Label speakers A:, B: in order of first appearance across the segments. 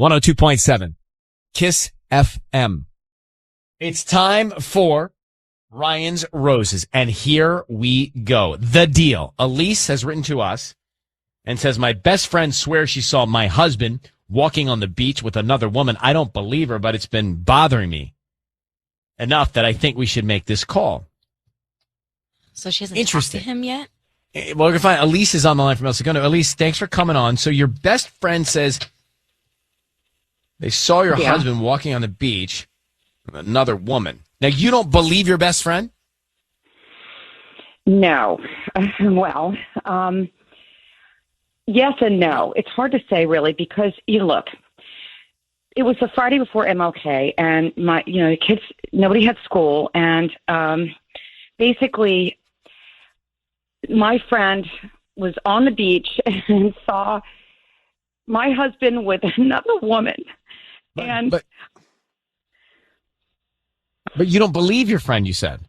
A: 102.7 KIIS-FM. It's time for Ryan's Roses, and here we go. The deal. Elise has written to us and says, my best friend swears she saw my husband walking on the beach with another woman. I don't believe her, but it's been bothering me enough that I think we should make this call.
B: So she hasn't talked to him yet?
A: Well, we're going to find Elise is on the line from El Segundo. Elise, thanks for coming on. So your best friend says they saw your husband walking on the beach with another woman. Now, you don't believe your best friend?
C: No. Well, yes and no. It's hard to say, really, because, look, it was the Friday before MLK, and the kids, nobody had school, and basically my friend was on the beach and saw my husband with another woman. But you don't believe your friend, you said.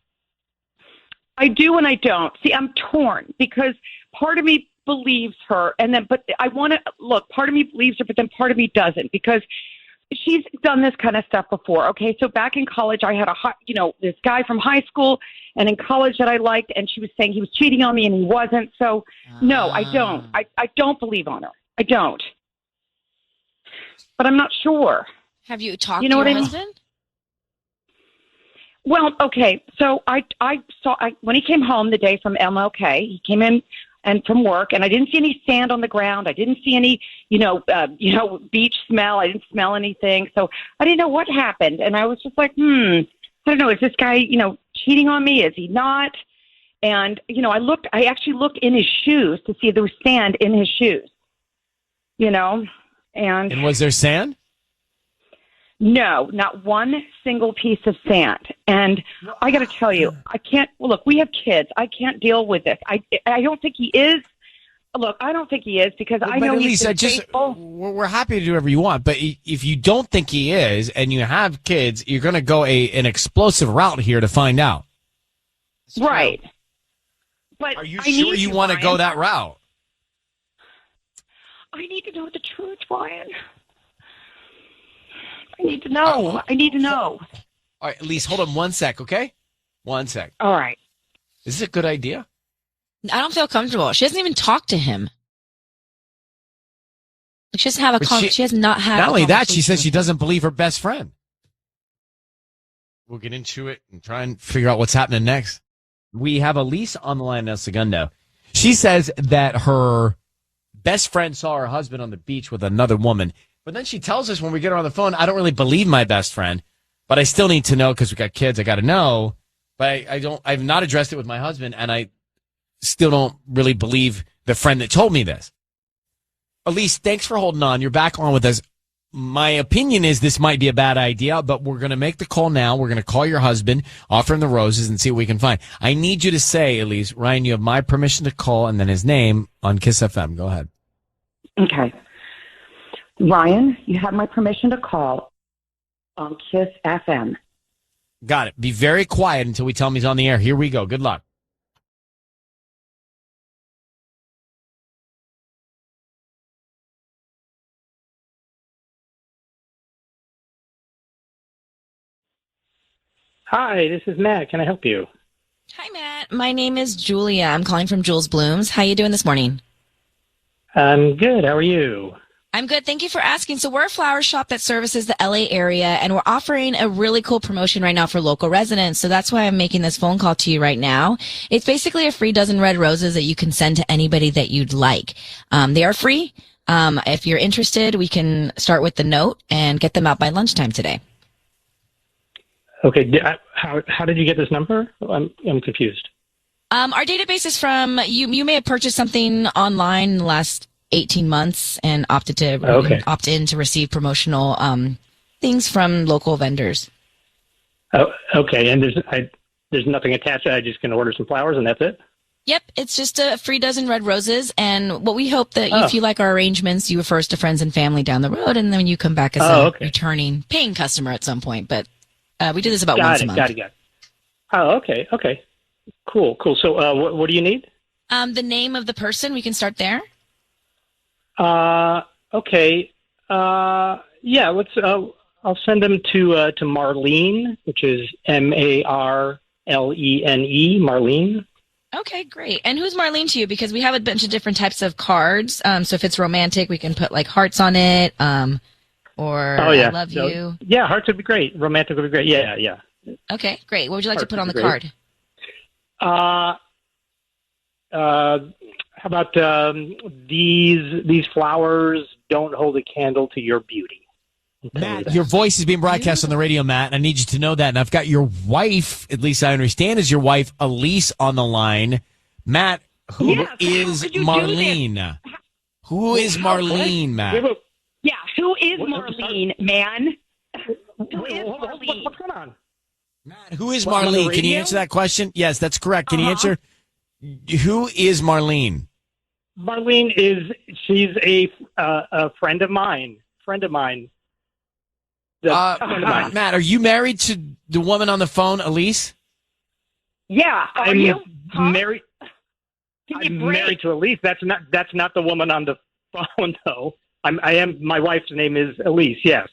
C: I do and I don't. See, I'm torn because part of me believes her, but I want to look. Part of me believes her, but then part of me doesn't because she's done this kind of stuff before. Okay, so back in college, I had this guy from high school, and in college that I liked, and she was saying he was cheating on me, and he wasn't. So no, I don't. I don't believe on her. I don't. But I'm not sure.
B: Have you talked to your husband?
C: Well, okay. So I saw when he came home the day from MLK, he came in and from work, and I didn't see any sand on the ground. I didn't see any, beach smell. I didn't smell anything. So I didn't know what happened. And I was just like, I don't know. Is this guy, cheating on me? Is he not? And, I actually looked in his shoes to see if there was sand in his shoes, And
A: was there sand?
C: No, not one single piece of sand. And I got to tell you, I can't. Well, look, we have kids. I can't deal with this. I don't think he is. Look, I don't think he is because I know he's faithful.
A: We're happy to do whatever you want, but if you don't think he is and you have kids, you're going to go an explosive route here to find out.
C: Right. But
A: are you sure you want to go that route?
C: I need to know the truth, Ryan. I need to know. I need to know.
A: All right, Elise, hold on 1 sec, okay? 1 sec.
C: All right.
A: Is this a good idea?
B: I don't feel comfortable. She hasn't even talked to him. She doesn't have she has not had.
A: Not only that, she says she doesn't believe her best friend. We'll get into it and try and figure out what's happening next. We have Elise on the line in El Segundo. She says that her best friend saw her husband on the beach with another woman. But then she tells us when we get her on the phone, I don't really believe my best friend, but I still need to know because we got kids. I got to know, but I've not addressed it with my husband, and I still don't really believe the friend that told me this. Elise, thanks for holding on. You're back on with us. My opinion is this might be a bad idea, but we're going to make the call now. We're going to call your husband, offer him the roses, and see what we can find. I need you to say, Elise, Ryan, you have my permission to call, and then his name on KIIS-FM. Go ahead.
C: Okay. Ryan, you have my permission to call on KIIS-FM.
A: Got it. Be very quiet until we tell him he's on the air. Here we go. Good luck.
D: Hi, this is Matt. Can I help you?
B: Hi, Matt. My name is Julia. I'm calling from Jules Blooms. How you doing this morning?
D: I'm good. How are you?
B: I'm good. Thank you for asking. So we're a flower shop that services the LA area, and we're offering a really cool promotion right now for local residents. So that's why I'm making this phone call to you right now. It's basically a free dozen red roses that you can send to anybody that you'd like. They are free. If you're interested, we can start with the note and get them out by lunchtime today.
D: Okay. How did you get this number? I'm confused.
B: Our database is from you may have purchased something online in the last 18 months and opt in to receive promotional things from local vendors.
D: Oh, okay. And there's nothing attached. I just can order some flowers and that's it?
B: Yep. It's just a free dozen red roses. And what we hope that if you like our arrangements, you refer us to friends and family down the road, and then you come back as a returning paying customer at some point. But we do this about once a month. Got it.
D: Oh, okay. Okay. Cool. So what do you need?
B: The name of the person. We can start there.
D: Okay. Yeah, let's. I'll send them to Marlene, which is Marlene, Marlene.
B: Okay, great. And who's Marlene to you? Because we have a bunch of different types of cards. So if it's romantic, we can put like hearts on it. Or I love you.
D: Yeah, hearts would be great. Romantic would be great. Yeah.
B: Okay, great. What would you like
D: Hearts
B: to put on the
D: would be
B: card?
D: How about these flowers don't hold a candle to your beauty?
A: Matt, your voice is being broadcast on the radio, Matt, and I need you to know that. And I've got your wife, at least I understand is your wife, Elise, on the line. Matt, who is Marlene? Who is Marlene, Matt?
C: Yeah, who is Marlene, man? Who is Marlene?
D: What's going on?
A: Matt, who is Marlene? Can you answer that question? Yes, that's correct. Can you answer? Who is Marlene?
D: Marlene she's a friend of mine. Friend of mine.
A: Matt, are you married to the woman on the phone, Elise?
C: Yeah, are you?
D: Married. I'm married to Elise. That's not the woman on the phone, though. I am. My wife's name is Elise. Yes,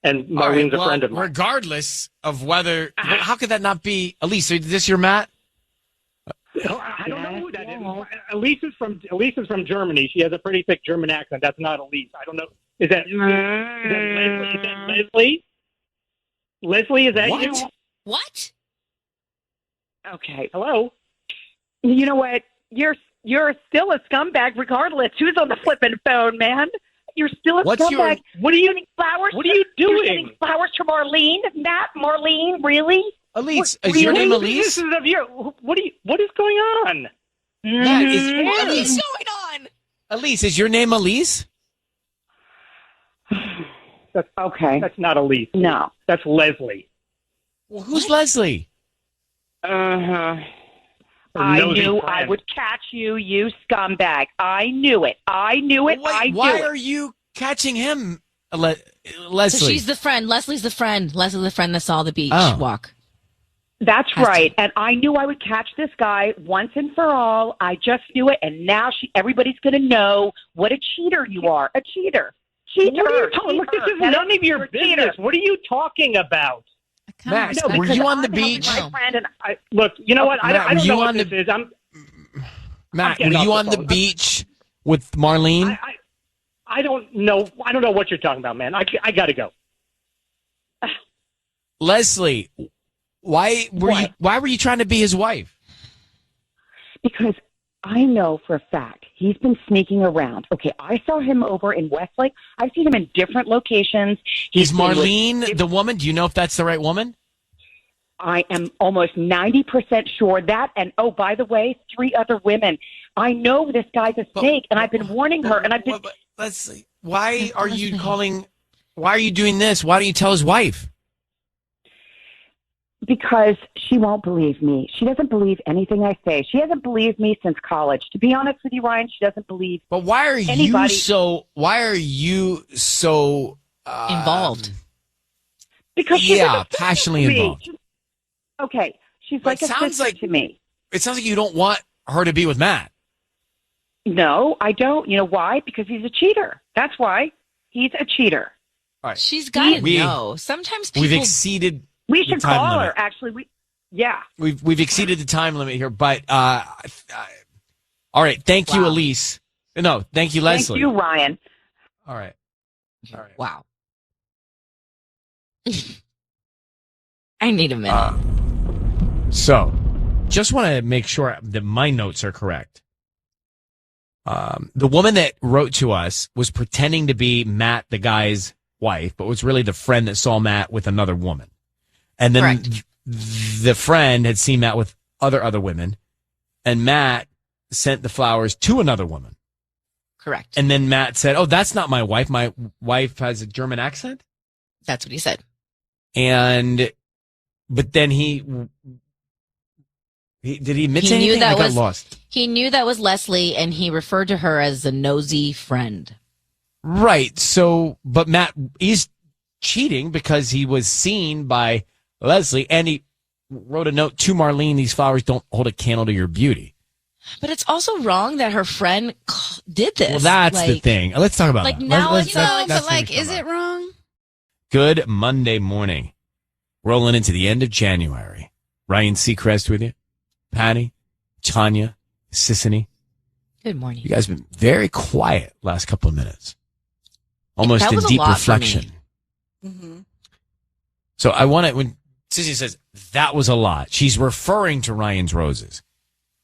D: and Marlene's a friend of mine.
A: Regardless of whether, how could that not be Elise? Is this your Matt?
D: I don't know who that is. Elise is from Germany. She has a pretty thick German accent. That's not Elise. I don't know. Is that Leslie? Leslie, is that you?
B: What?
C: Okay.
D: Hello.
C: You know what? You're still a scumbag regardless. Who's on the flipping phone, man? You're still a scumbag.
D: What are you
C: getting flowers?
D: What are you doing?
C: You're getting flowers from Marlene? Matt, Marlene, really?
A: Elise, is your name Elise?
D: This is of you. What is going on?
A: Matt,
B: What is going on?
A: Elise, is your name Elise?
C: Okay.
D: That's not Elise.
C: No.
D: That's Leslie.
A: Well, who's Leslie?
C: I knew I would catch you, you scumbag. I knew it.
A: Wait, why are you catching him, Leslie?
B: So she's the friend. Leslie's the friend. Leslie's the friend that saw the beach walk.
C: That's right. And I knew I would catch this guy once and for all. I just knew it. And now everybody's going to know what a cheater you are. A cheater. Cheater.
D: What are you talking? Look, this is none of your business. What are you talking about?
A: Matt, were you on the beach?
D: Look, you know what?
A: Matt,
D: I don't know what this is.
A: Matt, were you on the beach with Marlene?
D: I don't know. I don't know what you're talking about, man. I got to go.
A: Leslie, why were you trying to be his wife?
C: Because I know for a fact he's been sneaking around. Okay, I saw him over in Westlake. I've seen him in different locations.
A: Is Marlene the woman? Do you know if that's the right woman?
C: I am almost 90% sure that. And oh, by the way, 3 other women. I know this guy's a snake, and I've been warning her. And I've been.
A: Leslie, why are you doing this? Why don't you tell his wife?
C: Because she won't believe me. She doesn't believe anything I say. She hasn't believed me since college. To be honest with you, Ryan, she doesn't believe.
A: But why are you so
B: involved?
C: Because she's
A: passionately involved.
C: Okay, she's like a sister to me.
A: It sounds like you don't want her to be with Matt.
C: No, I don't. You know why? Because he's a cheater. That's why. He's a cheater.
A: All right.
B: She's got to know. Sometimes people.
A: We've exceeded.
C: We should call her.
A: Limit.
C: Actually,
A: We've exceeded the time limit here, but all right. Thank you, Elise. No, thank you, Leslie.
C: Thank you, Ryan.
A: All right.
B: Wow. I need a minute.
A: So, just want to make sure that my notes are correct. The woman that wrote to us was pretending to be Matt, the guy's wife, but was really the friend that saw Matt with another woman. And then the friend had seen Matt with other women, and Matt sent the flowers to another woman.
B: Correct.
A: And then Matt said, "Oh, that's not my wife. My wife has a German accent."
B: That's what he said.
A: But then he did he admit to anything? I got lost.
B: He knew that was Leslie, and he referred to her as a nosy friend.
A: Right. So, but Matt is cheating because he was seen by Leslie, and he wrote a note to Marlene, "These flowers don't hold a candle to your beauty."
B: But it's also wrong that her friend did this.
A: Well, that's the thing. Let's talk about that.
E: Now, but is it wrong?
A: Good Monday morning. Rolling into the end of January. Ryan Seacrest with you. Patty, Tanya, Sissany.
B: Good morning.
A: You guys have been very quiet last couple of minutes. Almost
B: That
A: in
B: was a
A: deep
B: lot for me.
A: reflection. So I want to, when Sissy says that was a lot, she's referring to Ryan's Roses.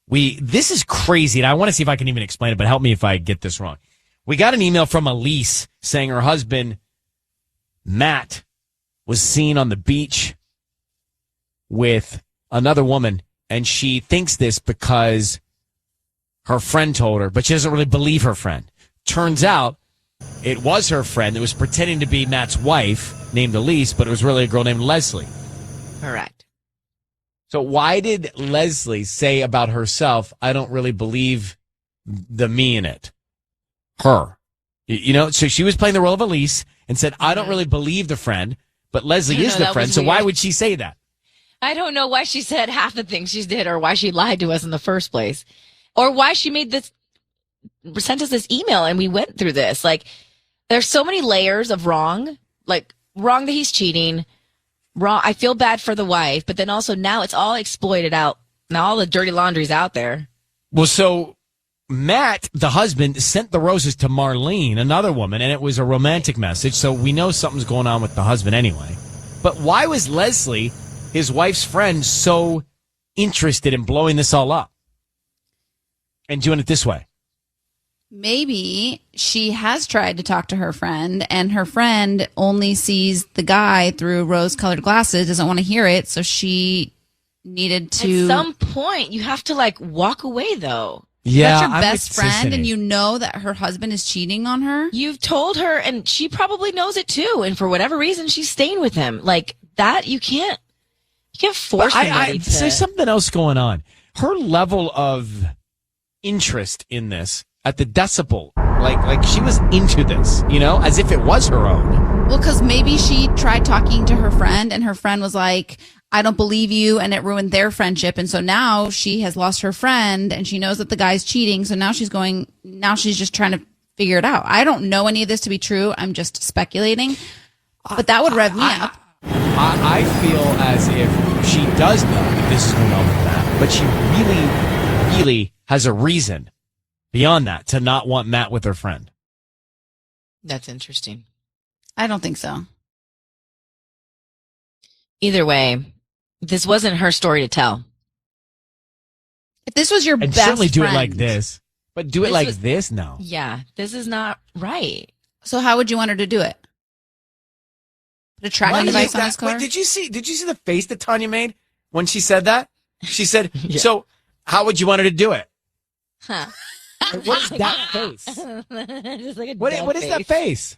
A: This is crazy, and I want to see if I can even explain it, but help me if I get this wrong. We got an email from Elise saying her husband, Matt, was seen on the beach with another woman, and she thinks this because her friend told her, but she doesn't really believe her friend. Turns out it was her friend that was pretending to be Matt's wife, named Elise, but it was really a girl named Leslie.
B: Correct.
A: So why did Leslie say about herself, I don't really believe the me in it? Her. So she was playing the role of Elise and said, I don't really believe the friend, but Leslie is the friend, so why would she say that?
B: I don't know why she said half the things she did or why she lied to us in the first place or why she sent us this email and we went through this. Like, there's so many layers of wrong, like wrong that he's cheating, wrong. I feel bad for the wife, but then also now it's all exploited out. Now all the dirty laundry's out there.
A: Well, so Matt, the husband, sent the roses to Marlene, another woman, and it was a romantic message. So we know something's going on with the husband anyway. But why was Leslie, his wife's friend, so interested in blowing this all up and doing it this way?
E: Maybe she has tried to talk to her friend and her friend only sees the guy through rose-colored glasses, doesn't want to hear it. So she needed to.
B: At some point, you have to walk away though.
A: Yeah,
E: That's your
A: I'm
E: best
A: with
E: friend
A: Sissany.
E: and you know that her husband is cheating on her.
B: You've told her and she probably knows it too. And for whatever reason, she's staying with him. Like that, you can't force somebody to.
A: There's something else going on. Her level of interest in this at the decibel, like she was into this, as if it was her own.
E: Well, because maybe she tried talking to her friend and her friend was like, I don't believe you, and it ruined their friendship. And so now she has lost her friend and she knows that the guy's cheating. So now she's just trying to figure it out. I don't know any of this to be true. I'm just speculating. But that would rev me up.
A: I feel as if she does know that this is going on with Matt, but she really, really has a reason beyond that to not want Matt with her friend.
B: That's interesting.
E: I don't think so.
B: Either way, this wasn't her story to tell.
E: If this was your
A: And
E: best
A: certainly do
E: friend,
A: it like this, but do it like this? No.
B: Yeah, this is not right.
E: So how would you want her to do it? Put a tracking device on his car?
A: Wait, did you see the face that Tanya made when she said that? She said,
B: Yeah.
A: So how would you want her to do it?
B: Huh.
A: What is that face?
B: Just like a
A: What
B: dumb
A: is that face?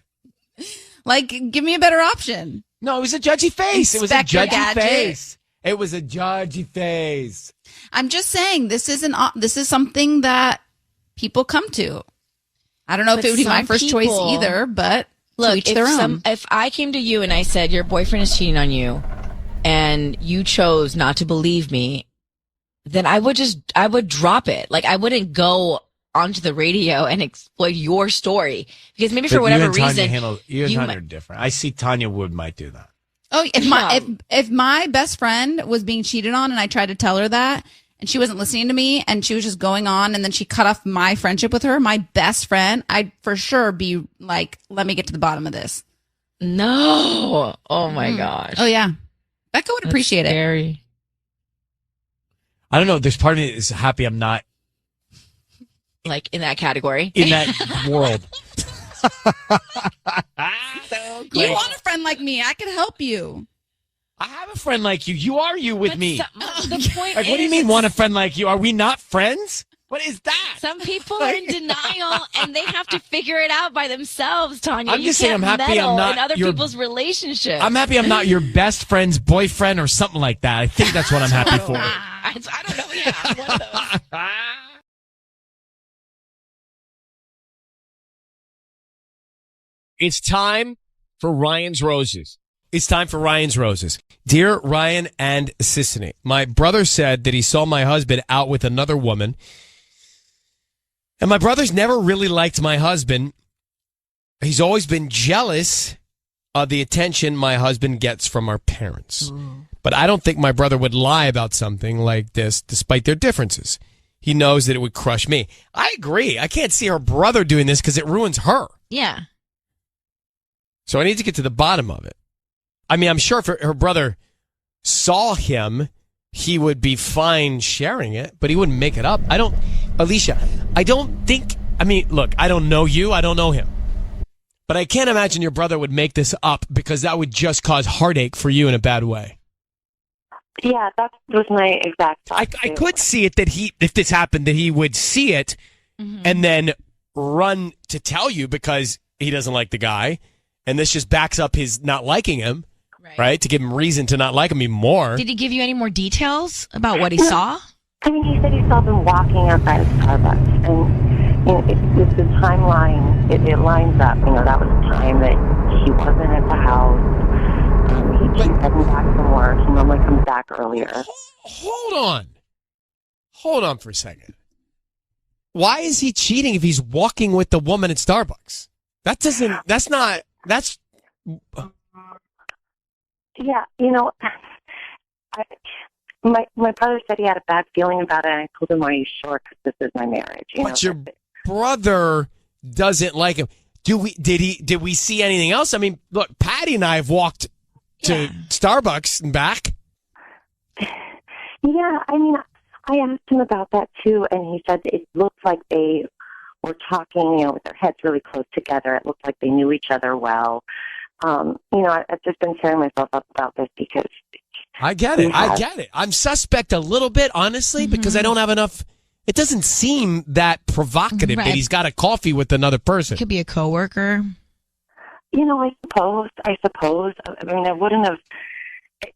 E: Like, give me a better option.
A: No, it was a judgy face. It was a
E: Inspector
A: judgy
E: Gadget.
A: face. It was a judgy face.
E: I'm just saying this is something that people come to. I don't know if
B: But
E: it would be my
B: some
E: first choice
B: people-
E: either, but to
B: Look,
E: each their own.
B: if I came to you and I said your boyfriend is cheating on you, and you chose not to believe me, then I would drop it. Like I wouldn't go onto the radio and exploit your story because maybe for whatever reason
A: you and Tanya are different. I see Tanya Wood might do that.
E: Oh, if my best friend was being cheated on and I tried to tell her that and she wasn't listening to me and she was just going on and then she cut off my friendship with her, my best friend, I'd for sure be like, let me get to the bottom of this.
B: No. Oh my gosh.
E: Oh yeah. Becca would appreciate it.
B: Scary.
A: I don't know. There's part of me that's happy I'm not
B: Like in that category.
A: in that world.
E: You want a friend like me? I could help you.
A: I have a friend like you. You are you with me.
B: The point
A: Like, what do you
B: is,
A: mean, want a friend like you? Are we not friends? What is that?
B: some people are in denial and they have to figure it out by themselves, Tanya.
A: I'm just saying I'm happy I'm
B: meddle
A: not
B: in other
A: your-
B: people's relationships.
A: I'm happy I'm not your best friend's boyfriend or something like that. I think that's what I'm happy for.
B: I don't know. Yeah, I'm one of those.
F: It's time for Ryan's Roses.
A: It's time for Ryan's Roses. Dear Ryan and Sissany, my brother said that he saw my husband out with another woman. And my brother's never really liked my husband. He's always been jealous
F: the attention my husband gets from our parents. But I don't think my brother would lie about something like this despite their differences. He knows that it would crush me. I agree. I can't see her brother doing this because it ruins her.
B: Yeah.
F: So I need to get to the bottom of it. I mean, I'm sure if her brother saw him, he would be fine sharing it, but he wouldn't make it up. Alicia, I don't think, I mean, look, I don't know you. I don't know him. But I can't imagine your brother would make this up because that would just cause heartache for you in a bad way.
G: Yeah, that was my exact thought.
F: I could see it that if this happened, that he would see it and then run to tell you because he doesn't like the guy. And this just backs up his not liking him, right? To give him reason to not like him even more.
B: Did he give you any more details about what he saw?
G: I mean, he said he saw them walking outside of Starbucks. And it's the timeline, it lines up. That was the time that he wasn't at the house. He's heading back from work. He normally comes back earlier.
F: Hold on for a second. Why is he cheating if he's walking with the woman at Starbucks?
G: Yeah, my brother said he had a bad feeling about it, and I told him, "Are you sure? Because this is my marriage."
F: But your brother doesn't like him. Did we see anything else? I mean, look, Patty and I have walked to Starbucks and back.
G: Yeah, I mean, I asked him about that too, and he said it looked like they were talking, with their heads really close together. It looked like they knew each other well. I've just been tearing myself up about this because
F: I get it. I'm suspect a little bit, honestly, because I don't have enough. It doesn't seem that provocative that he's got a coffee with another person.
B: Could be a coworker.
G: I suppose. I mean, I wouldn't have.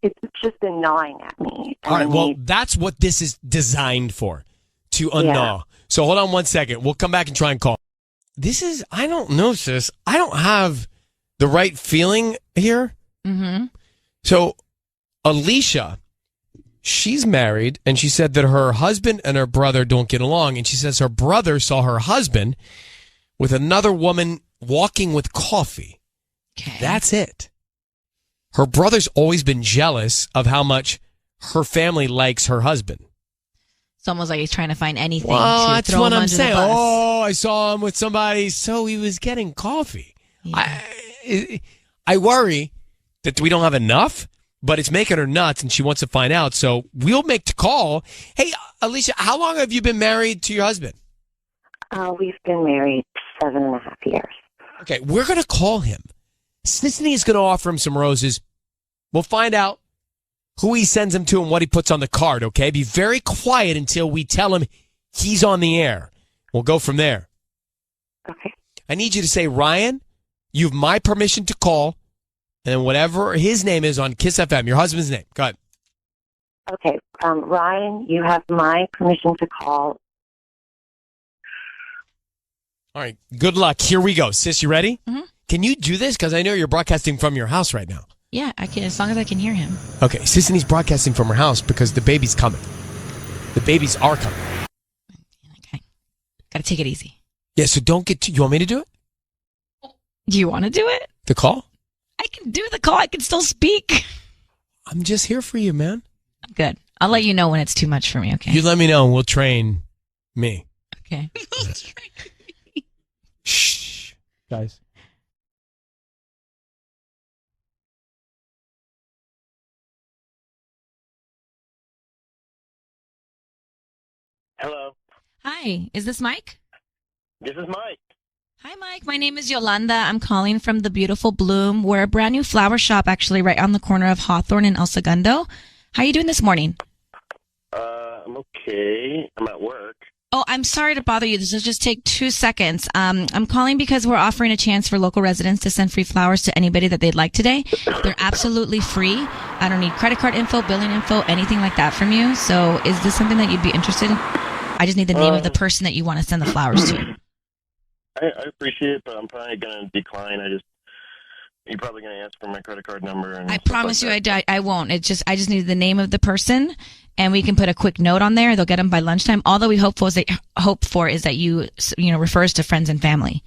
G: It's just been gnawing at me.
F: All right. Well, that's what this is designed for, to unknaw. Yeah. So hold on one second. We'll come back and try and call. I don't know, sis. I don't have the right feeling here. Mm-hmm. So Alicia, she's married, and she said that her husband and her brother don't get along, and she says her brother saw her husband with another woman walking with coffee.
B: Okay.
F: That's it. Her brother's always been jealous of how much her family likes her husband.
B: It's almost like he's trying to find anything
F: well,
B: to
F: that's
B: throw
F: what
B: him
F: I'm
B: under
F: saying.
B: the bus.
F: Oh, I saw him with somebody, so he was getting coffee. Yeah. I worry that we don't have enough, but it's making her nuts, and she wants to find out. So we'll make the call. Hey, Alicia, how long have you been married to your husband?
G: We've been married 7.5 years.
F: Okay, we're going to call him. Sissany is going to offer him some roses. We'll find out who he sends them to and what he puts on the card, okay? Be very quiet until we tell him he's on the air. We'll go from there.
G: Okay.
F: I need you to say, Ryan, you have my permission to call, and whatever his name is on KIIS-FM, your husband's name. Go ahead.
G: Okay. Ryan, you have my permission to call.
F: All right. Good luck. Here we go. Sis, you ready?
B: Mm-hmm.
F: Can you do this? Because I know you're broadcasting from your house right now.
B: Yeah, I can, as long as I can hear him.
F: Okay. Sissany's broadcasting from her house because the baby's coming. The babies are coming.
B: Okay. Gotta take it easy.
F: Yeah, so don't get you want me to do it?
B: Do you want to do it?
F: The call?
B: I can do the call. I can still speak.
F: I'm just here for you, man.
B: Good. I'll let you know when it's too much for me, okay?
F: You let me know and we'll train me.
B: Okay.
F: Shh. Guys.
H: Hello.
B: Hi. Is this Mike?
H: This is Mike.
B: Hi, Mike. My name is Yolanda. I'm calling from the beautiful Bloom. We're a brand new flower shop, actually, right on the corner of Hawthorne and El Segundo. How are you doing this morning?
H: I'm okay. I'm at work.
B: Oh, I'm sorry to bother you. This will just take 2 seconds. I'm calling because we're offering a chance for local residents to send free flowers to anybody that they'd like today. They're absolutely free. I don't need credit card info, billing info, anything like that from you. So is this something that you'd be interested in? I just need the name of the person that you want to send the flowers to.
H: I appreciate it, but I'm probably going to decline. You're probably going to ask for my credit card number. And
B: I promise you I won't. I just need the name of the person, and we can put a quick note on there. They'll get them by lunchtime. All that we hope for is that you refer us to friends and family.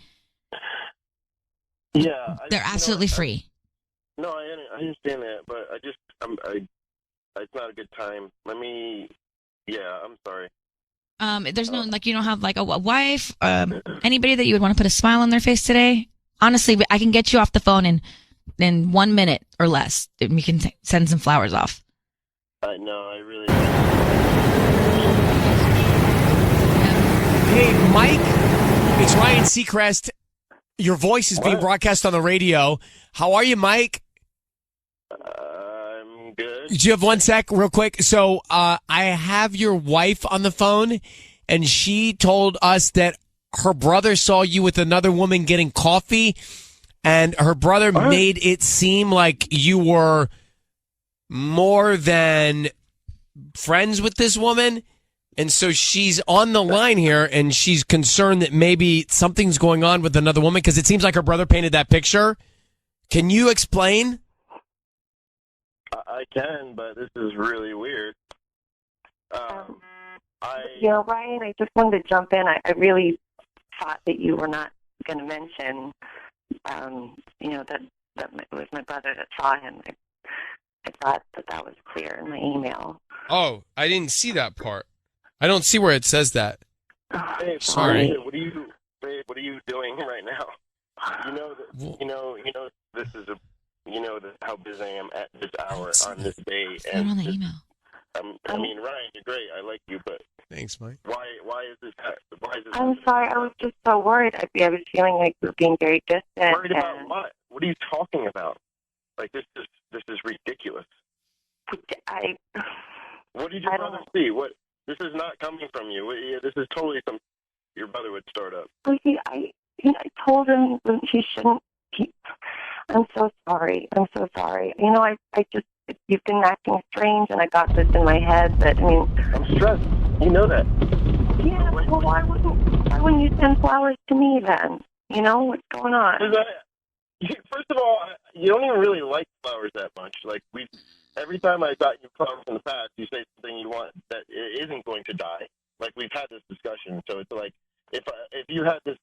H: Yeah.
B: They're absolutely free.
H: No, I understand that, but it's not a good time. I'm sorry.
B: There's no, like, you don't have like a wife, anybody that you would want to put a smile on their face today? Honestly, I can get you off the phone in 1 minute or less. We can send some flowers off.
H: No, I really.
F: Hey, Mike, it's Ryan Seacrest. Your voice is being broadcast on the radio. How are you, Mike?
H: I'm good.
F: Do you have 1 sec, real quick? So, I have your wife on the phone, and she told us that her brother saw you with another woman getting coffee, and her brother made it seem like you were more than friends with this woman. And so she's on the line here, and she's concerned that maybe something's going on with another woman because it seems like her brother painted that picture. Can you explain?
H: I can, but this is really weird.
G: Ryan, I just wanted to jump in. I really thought that you were not going to mention, that it was my brother that saw him. I thought that was clear in my email.
F: Oh, I didn't see that part. I don't see where it says that.
H: Hey,
F: sorry.
H: What are you doing right now? This is how busy I am at this hour on this day.
B: And on the email.
H: Ryan, you're great. I like you, but
F: thanks, Mike.
H: Why is this?
G: I'm sorry. I was just so worried. I was feeling like we were being very distant.
H: Worried about what? What are you talking about? Like this is ridiculous. What did your brother see? What? This is not coming from you. This is totally something your brother would start up.
G: I told him that he shouldn't. I'm so sorry. I just, you've been acting strange, and I got this in my head that,
H: I'm stressed. You know that.
G: Yeah, well, why wouldn't you send flowers to me then? What's going on?
H: First of all, you don't even really like flowers that much. Like, every time I got you flowers in the past, you say something you want that isn't going to die. Like, we've had this discussion, so it's like, if you had this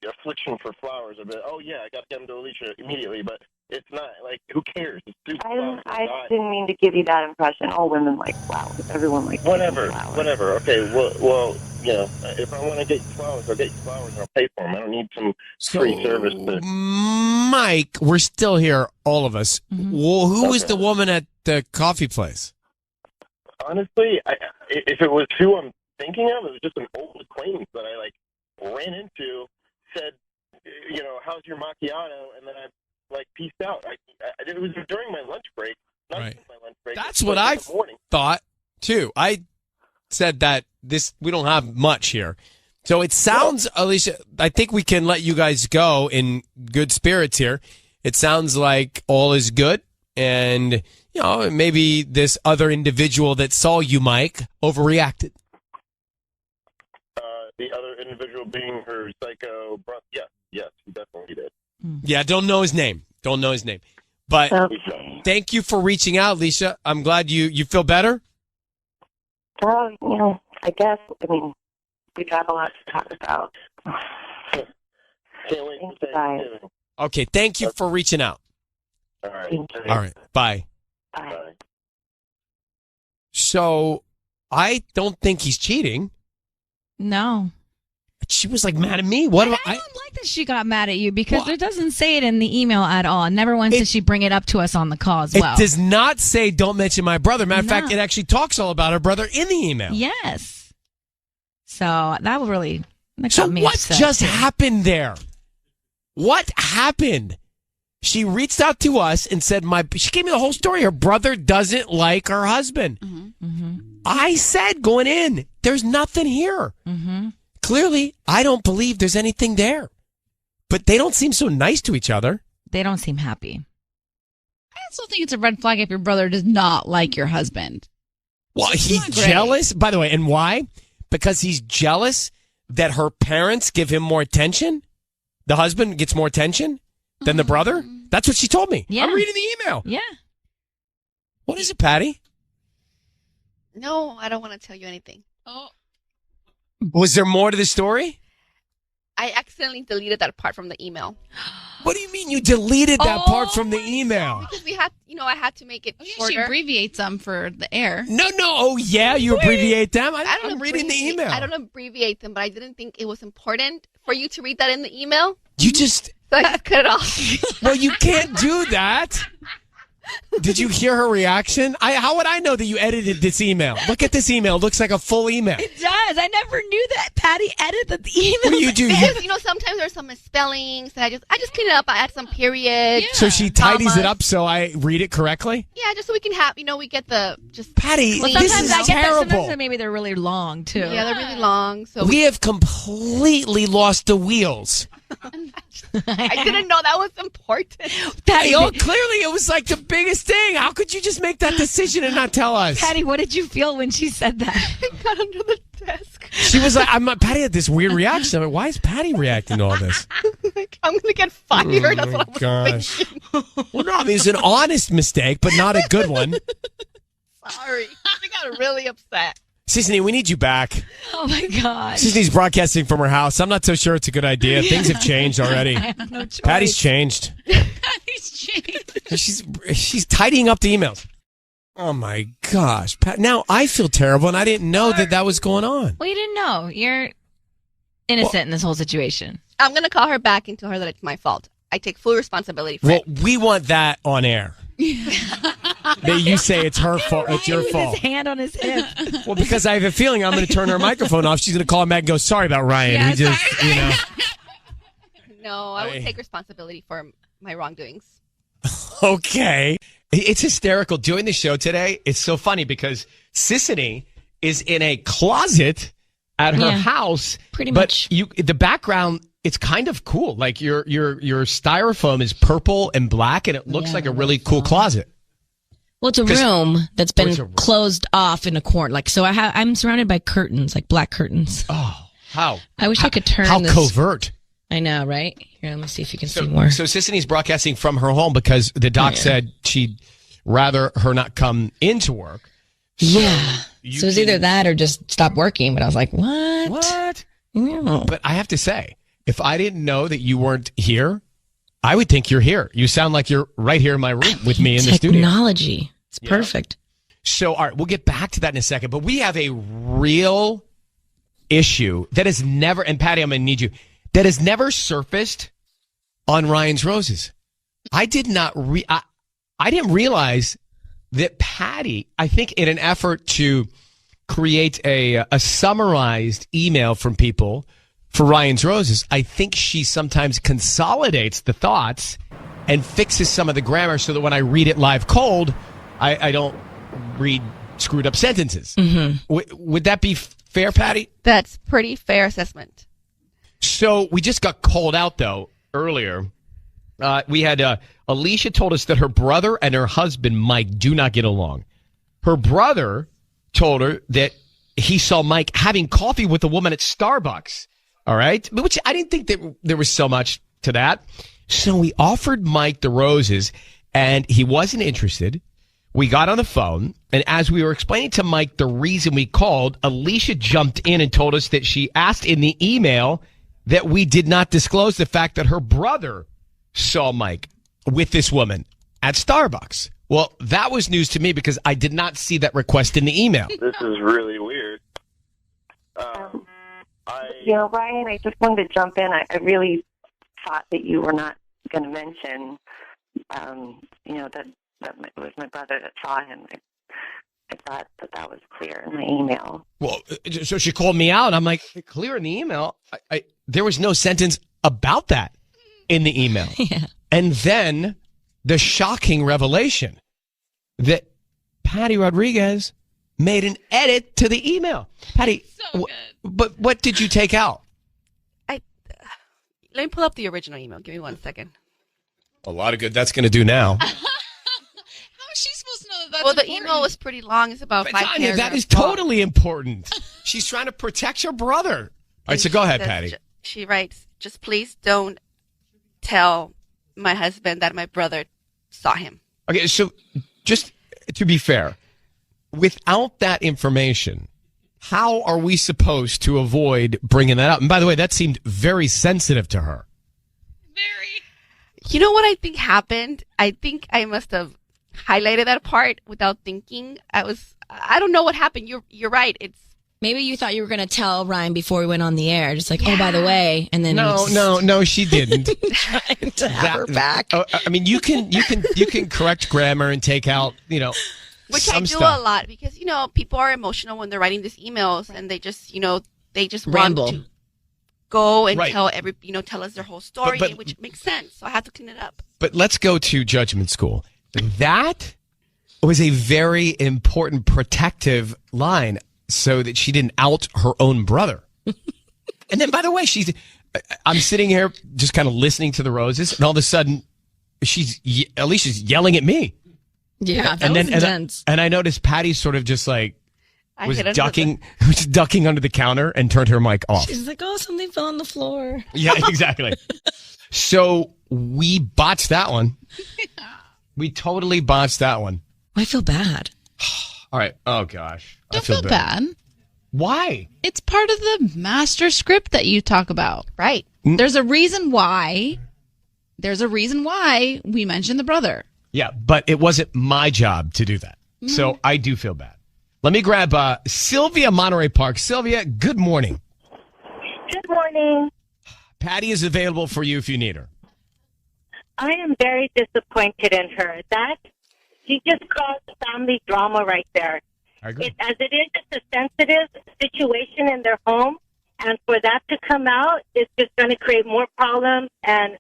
H: affliction for flowers, I'd be like, oh yeah, I got to get them to Alicia immediately, but it's not, like, who cares? It's stupid.
G: I didn't mean to give you that impression. All women like flowers. Everyone likes flowers.
H: Whatever. Okay, well, if I want to get you flowers, I'll get you flowers and I'll pay for them. I don't need some free service.
F: Mike, we're still here, all of us.
B: Mm-hmm.
F: Well, who was the woman at the coffee place?
H: Honestly, if it was who I'm thinking of, it was just an old acquaintance that I, ran into, said, how's your macchiato? And then I, peaced out. It was during my lunch break. Not
F: right.
H: my lunch break.
F: That's what I thought, too. I said that we don't have much here. So it sounds, Alicia, I think we can let you guys go in good spirits here. It sounds like all is good. And, maybe this other individual that saw you, Mike, overreacted.
H: The other individual being her psycho brother. Yes, he definitely did.
F: Yeah, don't know his name. But thank you for reaching out, Alicia. I'm glad you feel better.
G: Well, I guess, we got a lot to talk about.
H: Can't wait to say Thanksgiving.
F: Okay, thank you for reaching out.
H: All right.
F: All right, bye.
G: Bye.
F: So, I don't think he's cheating.
B: No.
F: She was mad at me. What?
B: I don't like that she got mad at you because it doesn't say it in the email at all. Never once did she bring it up to us on the call as well.
F: It does not say don't mention my brother. Matter of fact, it actually talks all about her brother in the email.
B: Yes. So that got me
F: what
B: upset
F: just
B: too.
F: happened there? What happened? She reached out to us and said, she gave me the whole story. Her brother doesn't like her husband.
B: Mm-hmm. Mm-hmm.
F: I said going in, there's nothing here.
B: Mm-hmm.
F: Clearly, I don't believe there's anything there. But they don't seem so nice to each other.
B: They don't seem happy.
E: I still think it's a red flag if your brother does not like your husband.
F: Well, he's jealous. By the way, and why? Because he's jealous that her parents give him more attention. The husband gets more attention than the brother. That's what she told me.
B: Yeah.
F: I'm reading the email.
B: Yeah.
F: What is it, Patty?
I: No, I don't want to tell you anything.
E: Oh.
F: Was there more to the story?
I: I accidentally deleted that part from the email.
F: What do you mean you deleted that part from the email?
I: Because we had, I had to make it shorter.
E: She abbreviates them for the air.
F: No. Oh, yeah, you abbreviate them? I'm reading the email.
I: I don't abbreviate them, but I didn't think it was important for you to read that in the email.
F: You just...
I: So I just cut it off.
F: Well, you can't do that. Did you hear her reaction? How would I know that you edited this email? Look at this email. It looks like a full email.
B: It does. I never knew that Patty edited the email.
F: What do you do?
I: Because, sometimes there's some misspellings. And I just clean it up. I add some periods.
B: Yeah.
F: So she tidies it up so I read it correctly?
I: Yeah, just so we can have, we get the just.
F: Patty,
B: Well,
F: this
B: sometimes
F: is
B: I get
F: terrible.
B: that. Sometimes maybe they're really long too.
I: Yeah, they're really long. So
F: We have completely lost the wheels.
I: I didn't know that was important.
B: Patty,
F: Clearly it was like the biggest thing. How could you just make that decision and not tell us?
B: Patty, what did you feel when she said that?
I: I got under the desk.
F: She was like, Patty had this weird reaction. I'm like, why is Patty reacting to all this?
I: I'm going to get fired. That's what I was thinking.
F: Well, no, I mean, it's an honest mistake, but not a good one.
I: Sorry. I got really upset.
F: Sisney, we need you back.
B: Oh my God.
F: Sisney's broadcasting from her house. I'm not so sure it's a good idea. Things have changed already.
B: I have no choice.
F: Patty's changed.
E: Patty's changed.
F: She's tidying up the emails. Oh my gosh. Now I feel terrible, and I didn't know that was going on.
B: Well, you didn't know. You're innocent in this whole situation.
I: I'm going to call her back and tell her that it's my fault. I take full responsibility for it.
F: Well, we want that on air. That you say it's her fault. It's your
B: With
F: fault.
B: his hand on his hip.
F: Well, because I have a feeling I'm going to turn her microphone off. She's going to call him back and go, sorry about Ryan.
B: Yeah,
F: We just,
I: No, I will take responsibility for my wrongdoings.
F: Okay. It's hysterical. Doing the show today, it's so funny because Sissany is in a closet at her house.
B: Pretty much.
F: But the background, it's kind of cool. Like your styrofoam is purple and black, and it looks like a really cool closet.
B: Well, it's a room that's been closed off in a corner. Like, so I'm surrounded by curtains, like black curtains.
F: Oh, how?
B: I wish I could turn
F: How
B: this.
F: covert.
B: I know, right? Here, let me see if you can see more.
F: So Sissany's broadcasting from her home because the doc said she'd rather her not come into work.
B: Yeah. So it's either that or just stop working. But I was like, what?
F: What?
B: No.
F: But I have to say, if I didn't know that you weren't here, I would think you're here. You sound like you're right here in my room with me in the studio.
B: Technology. It's perfect.
F: So, all right, we'll get back to that in a second. But we have a real issue that has never, and Patty, I'm going to need you, that has never surfaced on Ryan's Roses. I didn't realize that Patty, I think in an effort to create a summarized email from people for Ryan's Roses, I think she sometimes consolidates the thoughts and fixes some of the grammar so that when I read it live cold, I don't read screwed up sentences. Mm-hmm. Would that be fair, Patty?
I: That's pretty fair assessment.
F: So we just got called out, though, earlier. We had Alicia told us that her brother and her husband, Mike, do not get along. Her brother told her that he saw Mike having coffee with a woman at Starbucks. All right? Which I didn't think that there was so much to that. So we offered Mike the roses, and he wasn't interested. We got on the phone, and as we were explaining to Mike the reason we called, Alicia jumped in and told us that she asked in the email that we did not disclose the fact that her brother saw Mike with this woman at Starbucks. Well, that was news to me because I did not see that request in the email.
H: This is really weird.
G: Ryan, I just wanted to jump in. I really thought that you were not going to mention, that it was my brother that saw him. I thought that was clear in my email.
F: Well, so she called me out. I'm like, clear in the email? There was no sentence about that in the email.
B: Yeah.
F: And then the shocking revelation that Patty Rodriguez made an edit to the email. Patty, but what did you take out?
I: Let me pull up the original email. Give me 1 second.
F: A lot of good that's going to do now.
E: How is she supposed to know that that's
I: Well, the
E: important?
I: email was pretty long. It's about 5
F: Tanya,
I: paragraphs.
F: that is totally important. She's trying to protect her brother. All right, so go ahead, Patty.
I: She writes, just please don't tell my husband that my brother saw him.
F: Okay, so just to be fair, without that information, How are we supposed to avoid bringing that up? And by the way, that seemed very sensitive to her.
I: Very. You know what I think happened? I think I must have highlighted that part without thinking. I don't know what happened. You're right.
B: Maybe you thought you were going to tell Ryan before we went on the air, just like, oh, by the way, and then
F: No, she didn't.
B: trying to have her back.
F: I mean, you can correct grammar and take out,
I: Which
F: some
I: I do
F: stuff.
I: a lot because, people are emotional when they're writing these emails and they just,
B: Ramble.
I: want to go and
F: Right.
I: tell us their whole story,
F: But-
I: which makes sense. So I have to clean it up.
F: But let's go to judgment school. That was a very important protective line so that she didn't out her own brother. And then, by the way, I'm sitting here just kind of listening to the roses, and all of a sudden, Alicia's yelling at me.
B: Yeah, that was intense.
F: And I noticed Patty sort of just like was
I: hit under
F: ducking under the counter and turned her mic off.
B: She's like, oh, something fell on the floor.
F: Yeah, exactly. So we botched that one. We totally botched that one.
B: I feel bad.
F: All right. Oh gosh.
E: Don't feel bad.
F: Why?
E: It's part of the master script that you talk about.
I: Right.
E: There's a reason why. There's a reason why we mentioned the brother.
F: Yeah, but it wasn't my job to do that. So I do feel bad. Let me grab Sylvia, Monterey Park. Sylvia, good morning.
G: Good morning.
F: Patty is available for you if you need her.
G: I am very disappointed in her. She just caused family drama right there.
F: I agree.
G: As it is, it's a sensitive situation in their home, and for that to come out, it's just going to create more problems, and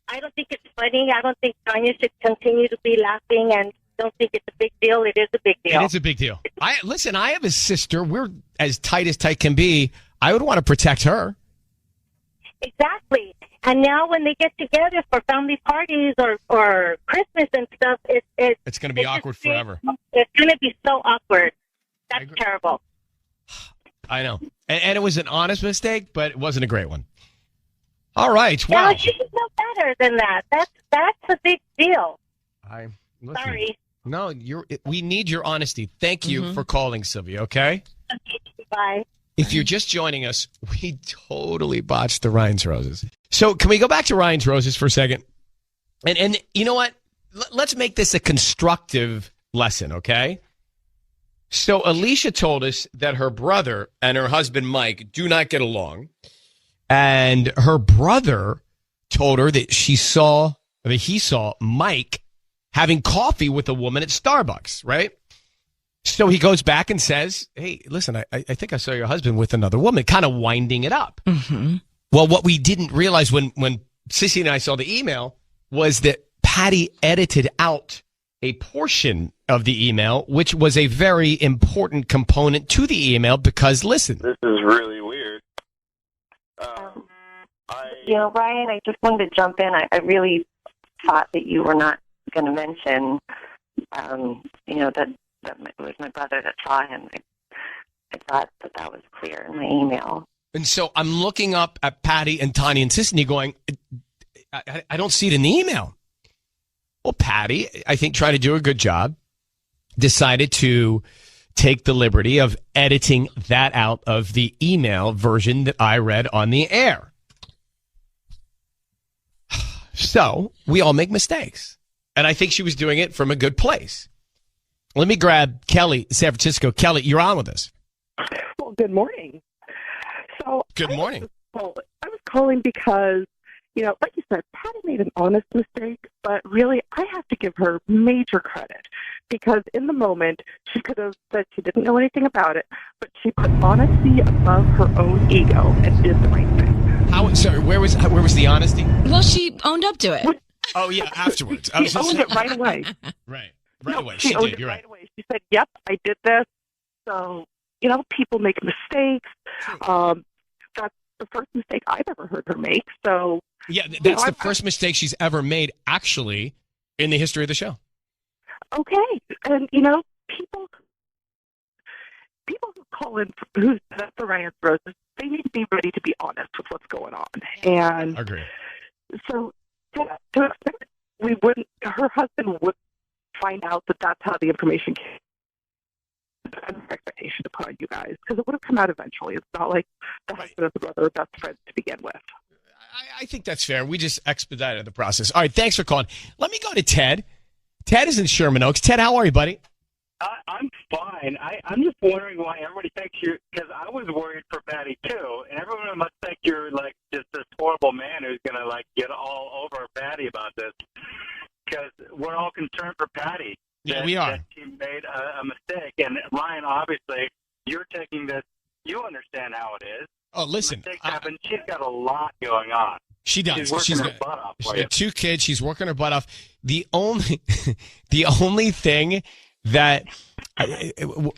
G: I don't think it's funny. I don't think Tanya should continue to be laughing, and don't think it's a big deal. It is a big deal.
F: It is a big deal. I have a sister. We're as tight can be. I would want to protect her.
G: Exactly. And now when they get together for family parties or Christmas and stuff,
F: It's going to be awkward forever.
G: It's going to be so awkward. That's terrible.
F: I know. And it was an honest mistake, but it wasn't a great one. All right. Wow.
G: No, she should know better than that. That's a big deal.
F: Listen,
G: Sorry.
F: No, we need your honesty. Thank you for calling, Sylvia, okay?
G: Bye.
F: If you're just joining us, we totally botched the Ryan's Roses. So can we go back to Ryan's Roses for a second? And you know what? Let's make this a constructive lesson, okay? So Alicia told us that her brother and her husband, Mike, do not get along. And her brother told her that he saw Mike having coffee with a woman at Starbucks, right? So he goes back and says, hey, listen, I think I saw your husband with another woman, kind of winding it up.
B: Mm-hmm.
F: Well, what we didn't realize when Sissy and I saw the email was that Patty edited out a portion of the email, which was a very important component to the email because, listen.
H: This is really weird.
G: Ryan, I just wanted to jump in. I really thought that you were not going to mention, that it was my brother that saw him. I thought that was clear in my email.
F: And so I'm looking up at Patty and Tanya and Sissy going, I don't see it in the email. Well, Patty, I think, tried to do a good job, decided to take the liberty of editing that out of the email version that I read on the air. So we all make mistakes. And I think she was doing it from a good place. Let me grab Kelly, San Francisco. Kelly, you're on with us.
J: Well, good morning. So
F: Good morning.
J: I was calling because, like you said, Patty made an honest mistake, but really I have to give her major credit because in the moment she could have said she didn't know anything about it, but she put honesty above her own ego and did the right thing.
F: Sorry, where was the honesty?
B: Well, she owned up to it.
F: Oh, yeah, afterwards.
J: She owned it right away.
F: Right
J: No,
F: away.
J: she
F: She
J: owned
F: did,
J: it
F: you're
J: right
F: right.
J: away. She said, yep, I did this. So, people make mistakes. That's the first mistake I've ever heard her make. So,
F: Yeah, that's the first mistake she's ever made, actually, in the history of the show.
J: okay. And, people who call in who's the Ryan's Roses, they need to be ready to be honest with what's going on. And
F: Agree.
J: so to expect her husband would find out that that's how the information came. an expectation to put on you guys because it would have come out eventually. It's not like the husband and the brother are best friends to begin with.
F: I think that's fair. We just expedited the process. All right, thanks for calling. Let me go to Ted. Ted is in Sherman Oaks. Ted, how are you, buddy?
K: I'm fine. I'm just wondering why everybody thinks you're, because I was worried for Patty too, and everyone must think you're like just this horrible man who's gonna like get all over Patty about this, because we're all concerned for Patty.
F: Yeah, we are.
K: That she made a mistake, and Ryan, obviously, you're taking this. You understand how it is.
F: Oh, listen.
K: Mistakes happen. She's got a lot going on.
F: She does.
K: She's working her butt off.
F: She's got 2 kids. She's working her butt off. The only thing that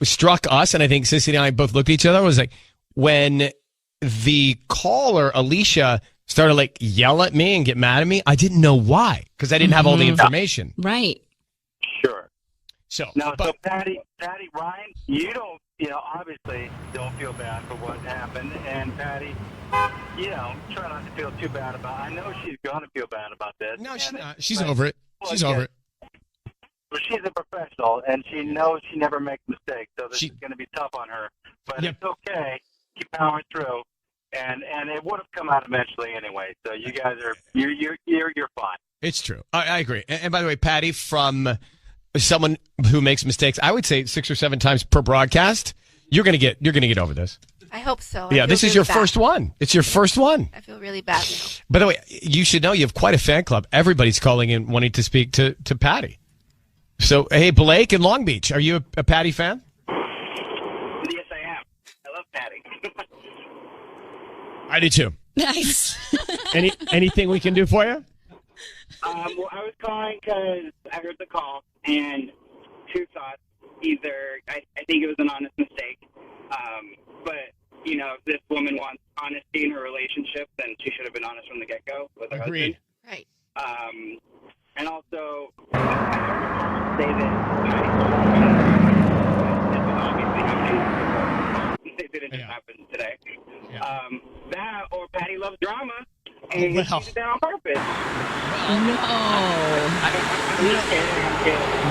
F: struck us, and I think Sissy and I both looked at each other, was like when the caller, Alicia, started like yell at me and get mad at me. I didn't know why, because I didn't have all the information.
B: Right.
K: Sure.
F: So
K: Patty, Ryan, obviously don't feel bad for what happened, and Patty, try not to feel too bad about it. I know she's going to feel bad about this.
F: No, she's not. She's over it. She's over it.
K: But she's a professional, and she knows she never makes mistakes, so this is going to be tough on her. But It's okay. Keep powering through, and it would have come out eventually anyway. So you guys are you're fine.
F: It's true. I agree. And by the way, Patty, from someone who makes mistakes, I would say 6 or 7 times per broadcast, you're gonna get over this.
I: I hope so.
F: Yeah, this is your first one. It's your first one.
I: I feel really bad now.
F: By the way, you should know you have quite a fan club. Everybody's calling in wanting to speak to Patty. So, hey, Blake in Long Beach, are you a Patty fan?
K: Yes, I am. I love Patty.
F: I do too.
B: Nice.
F: Anything we can do for you?
L: Well, I was calling because I heard the call, and 2 thoughts. Either I think it was an honest mistake, but if this woman wants honesty in her relationship, then she should have been honest from the get-go with her
F: Agreed.
L: husband. Right. And also, I say that this is obviously happening. It didn't just happen today.
F: Yeah.
L: That or Patty loves drama. And she did that on purpose.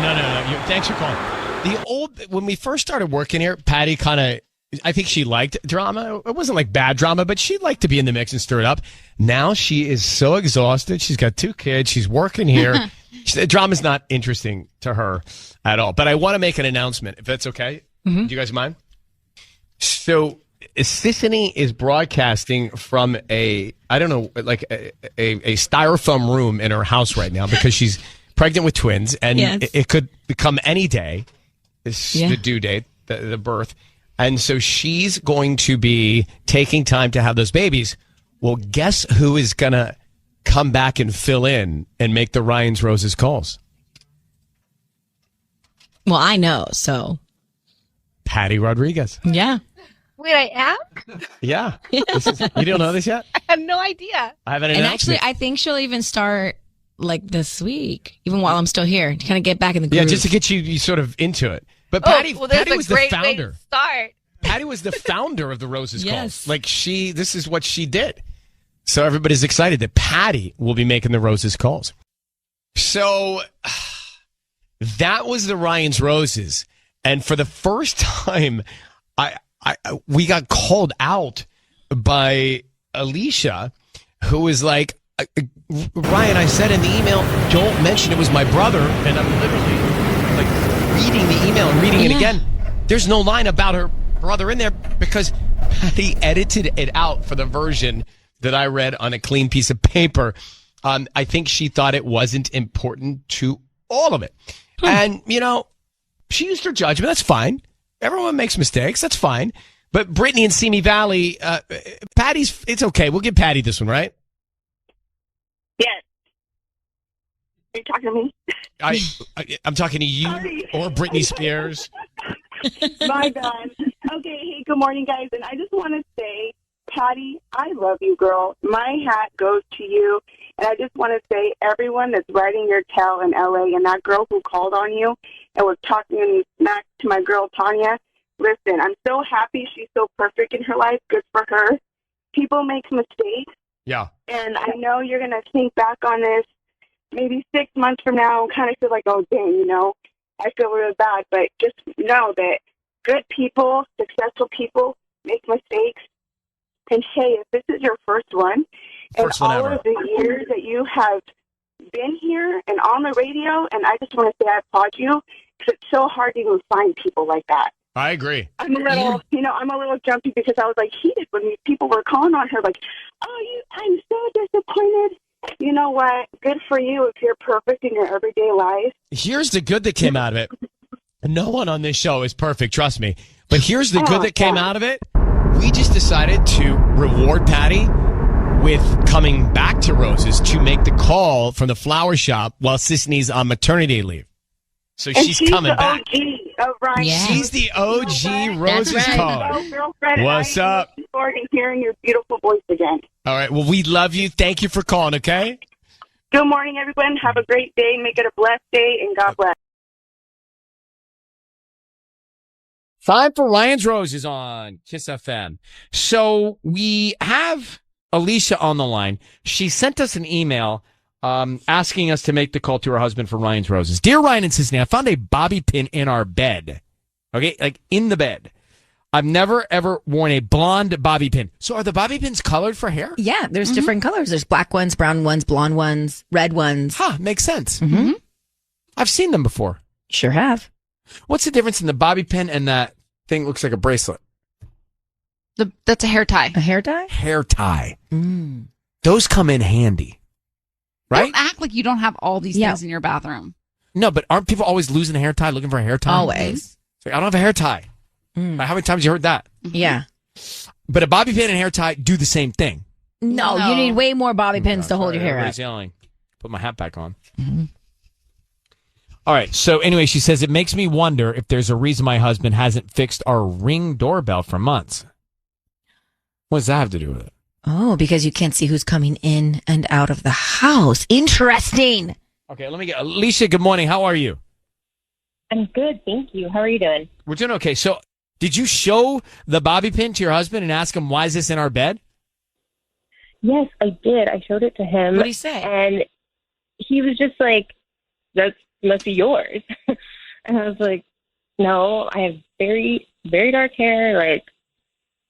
F: No. Thanks for calling. When we first started working here, Patty I think she liked drama. It wasn't like bad drama, but she liked to be in the mix and stir it up. Now she is so exhausted. She's got 2 kids. She's working here. Drama's not interesting to her at all. But I want to make an announcement, if that's okay. Mm-hmm. Do you guys mind? So Sissany is broadcasting from a styrofoam room in her house right now because she's pregnant with twins, and it could become any day. The due date, the birth. And so she's going to be taking time to have those babies. Well, guess who is going to come back and fill in and make the Ryan's Roses calls?
B: Well, I know, so.
F: Patty Rodriguez.
B: Yeah.
I: Wait, I am?
F: Yeah. You don't know this yet?
I: I had no idea.
F: I haven't
B: announced
F: announced it.
B: Actually, I think she'll even start like this week, even while I'm still here, to kind of get back in the groove.
F: Yeah, just to get you sort of into it. But Patty was the founder.
I: Way to start.
F: Patty was the founder of the Roses
B: Yes.
F: calls. Like this is what she did. So everybody's excited that Patty will be making the Roses calls. So that was the Ryan's Roses. And for the first time, we got called out by Alicia, who was like, Ryan, I said in the email, don't mention it was my brother. And I'm literally like reading the email and reading it again. There's no line about her brother in there because Patty edited it out for the version that I read on a clean piece of paper. I think she thought it wasn't important to all of it. And, she used her judgment. That's fine. Everyone makes mistakes. That's fine. But Brittany and Simi Valley, it's okay. We'll give Patty this one, right?
J: Yes. Are you talking to me?
F: I'm talking to you. Sorry. Or Britney Spears.
J: My bad. Okay, hey, good morning, guys. And I just want to say, Patty, I love you, girl. My hat goes to you. And I just want to say, everyone that's riding your tail in L.A. and that girl who called on you and was talking smack to my girl, Tanya, listen, I'm so happy she's so perfect in her life. Good for her. People make mistakes.
F: Yeah.
J: And I know you're going to think back on this maybe 6 months from now and kind of feel like, oh, dang, I feel really bad. But just know that good people, successful people make mistakes. And hey, if this is your first one,
A: First
J: and
A: one
J: all
A: ever.
J: of the years that you have been here and on the radio, and I just want to say I applaud you, because it's so hard to even find people like that.
A: I agree.
J: I'm a little, I'm a little jumpy because I was like heated when these people were calling on her, like, I'm so disappointed. You know what? Good for you if you're perfect in your everyday life.
F: Here's the good that came out of it. No one on this show is perfect, trust me. But here's the good that came out of it. We just decided to reward Patty with coming back to Roses to make the call from the flower shop while Sisney's on maternity leave. So
J: And
F: she's coming back.
J: OG of Ryan.
B: Yeah.
F: She's the OG Roses
B: right.
F: call.
J: Girlfriend,
F: What's
J: I'm
F: up?
J: looking forward to hearing your beautiful voice again.
F: All right. Well, we love you. Thank you for calling, okay?
J: Good morning, everyone. Have a great day. Make it a blessed day, and God bless.
A: Time for Ryan's Roses on KIIS-FM. So we have Alicia on the line. She sent us an email asking us to make the call to her husband for Ryan's Roses. Dear Ryan and Sisney, I found a bobby pin in our bed. Okay, like in the bed. I've never, ever worn a blonde bobby pin. So are the bobby pins colored for hair?
B: Yeah, there's different colors. There's black ones, brown ones, blonde ones, red ones.
A: Huh, makes sense.
B: Mm-hmm.
A: I've seen them before.
B: Sure have.
A: What's the difference in the bobby pin and that thing that looks like a bracelet?
E: That's a hair tie.
B: A hair tie?
A: Hair tie.
B: Mm.
A: Those come in handy. Right?
E: Don't act like you don't have all these things in your bathroom.
A: No, but aren't people always losing a hair tie, looking for a hair tie?
B: Always.
A: It's like, I don't have a hair tie. Like, how many times have you heard that?
B: Yeah.
A: But a bobby pin and hair tie do the same thing.
B: No, you need way more bobby pins to hold your hair up.
A: Everybody's yelling. Put my hat back on. All right. So anyway, she says, it makes me wonder if there's a reason my husband hasn't fixed our Ring doorbell for months. What does that have to do with it?
B: Oh, because you can't see who's coming in and out of the house. Interesting.
A: Okay, let me get Alicia. Good morning. How are you?
M: I'm good, thank you. How are you doing?
A: We're doing okay. So, did you show the bobby pin to your husband and ask him why is this in our bed?
M: Yes, I did. I showed it to him.
B: What did he say?
M: And he was just like, "That must be yours." And I was like, "No, I have very, very dark hair. Like,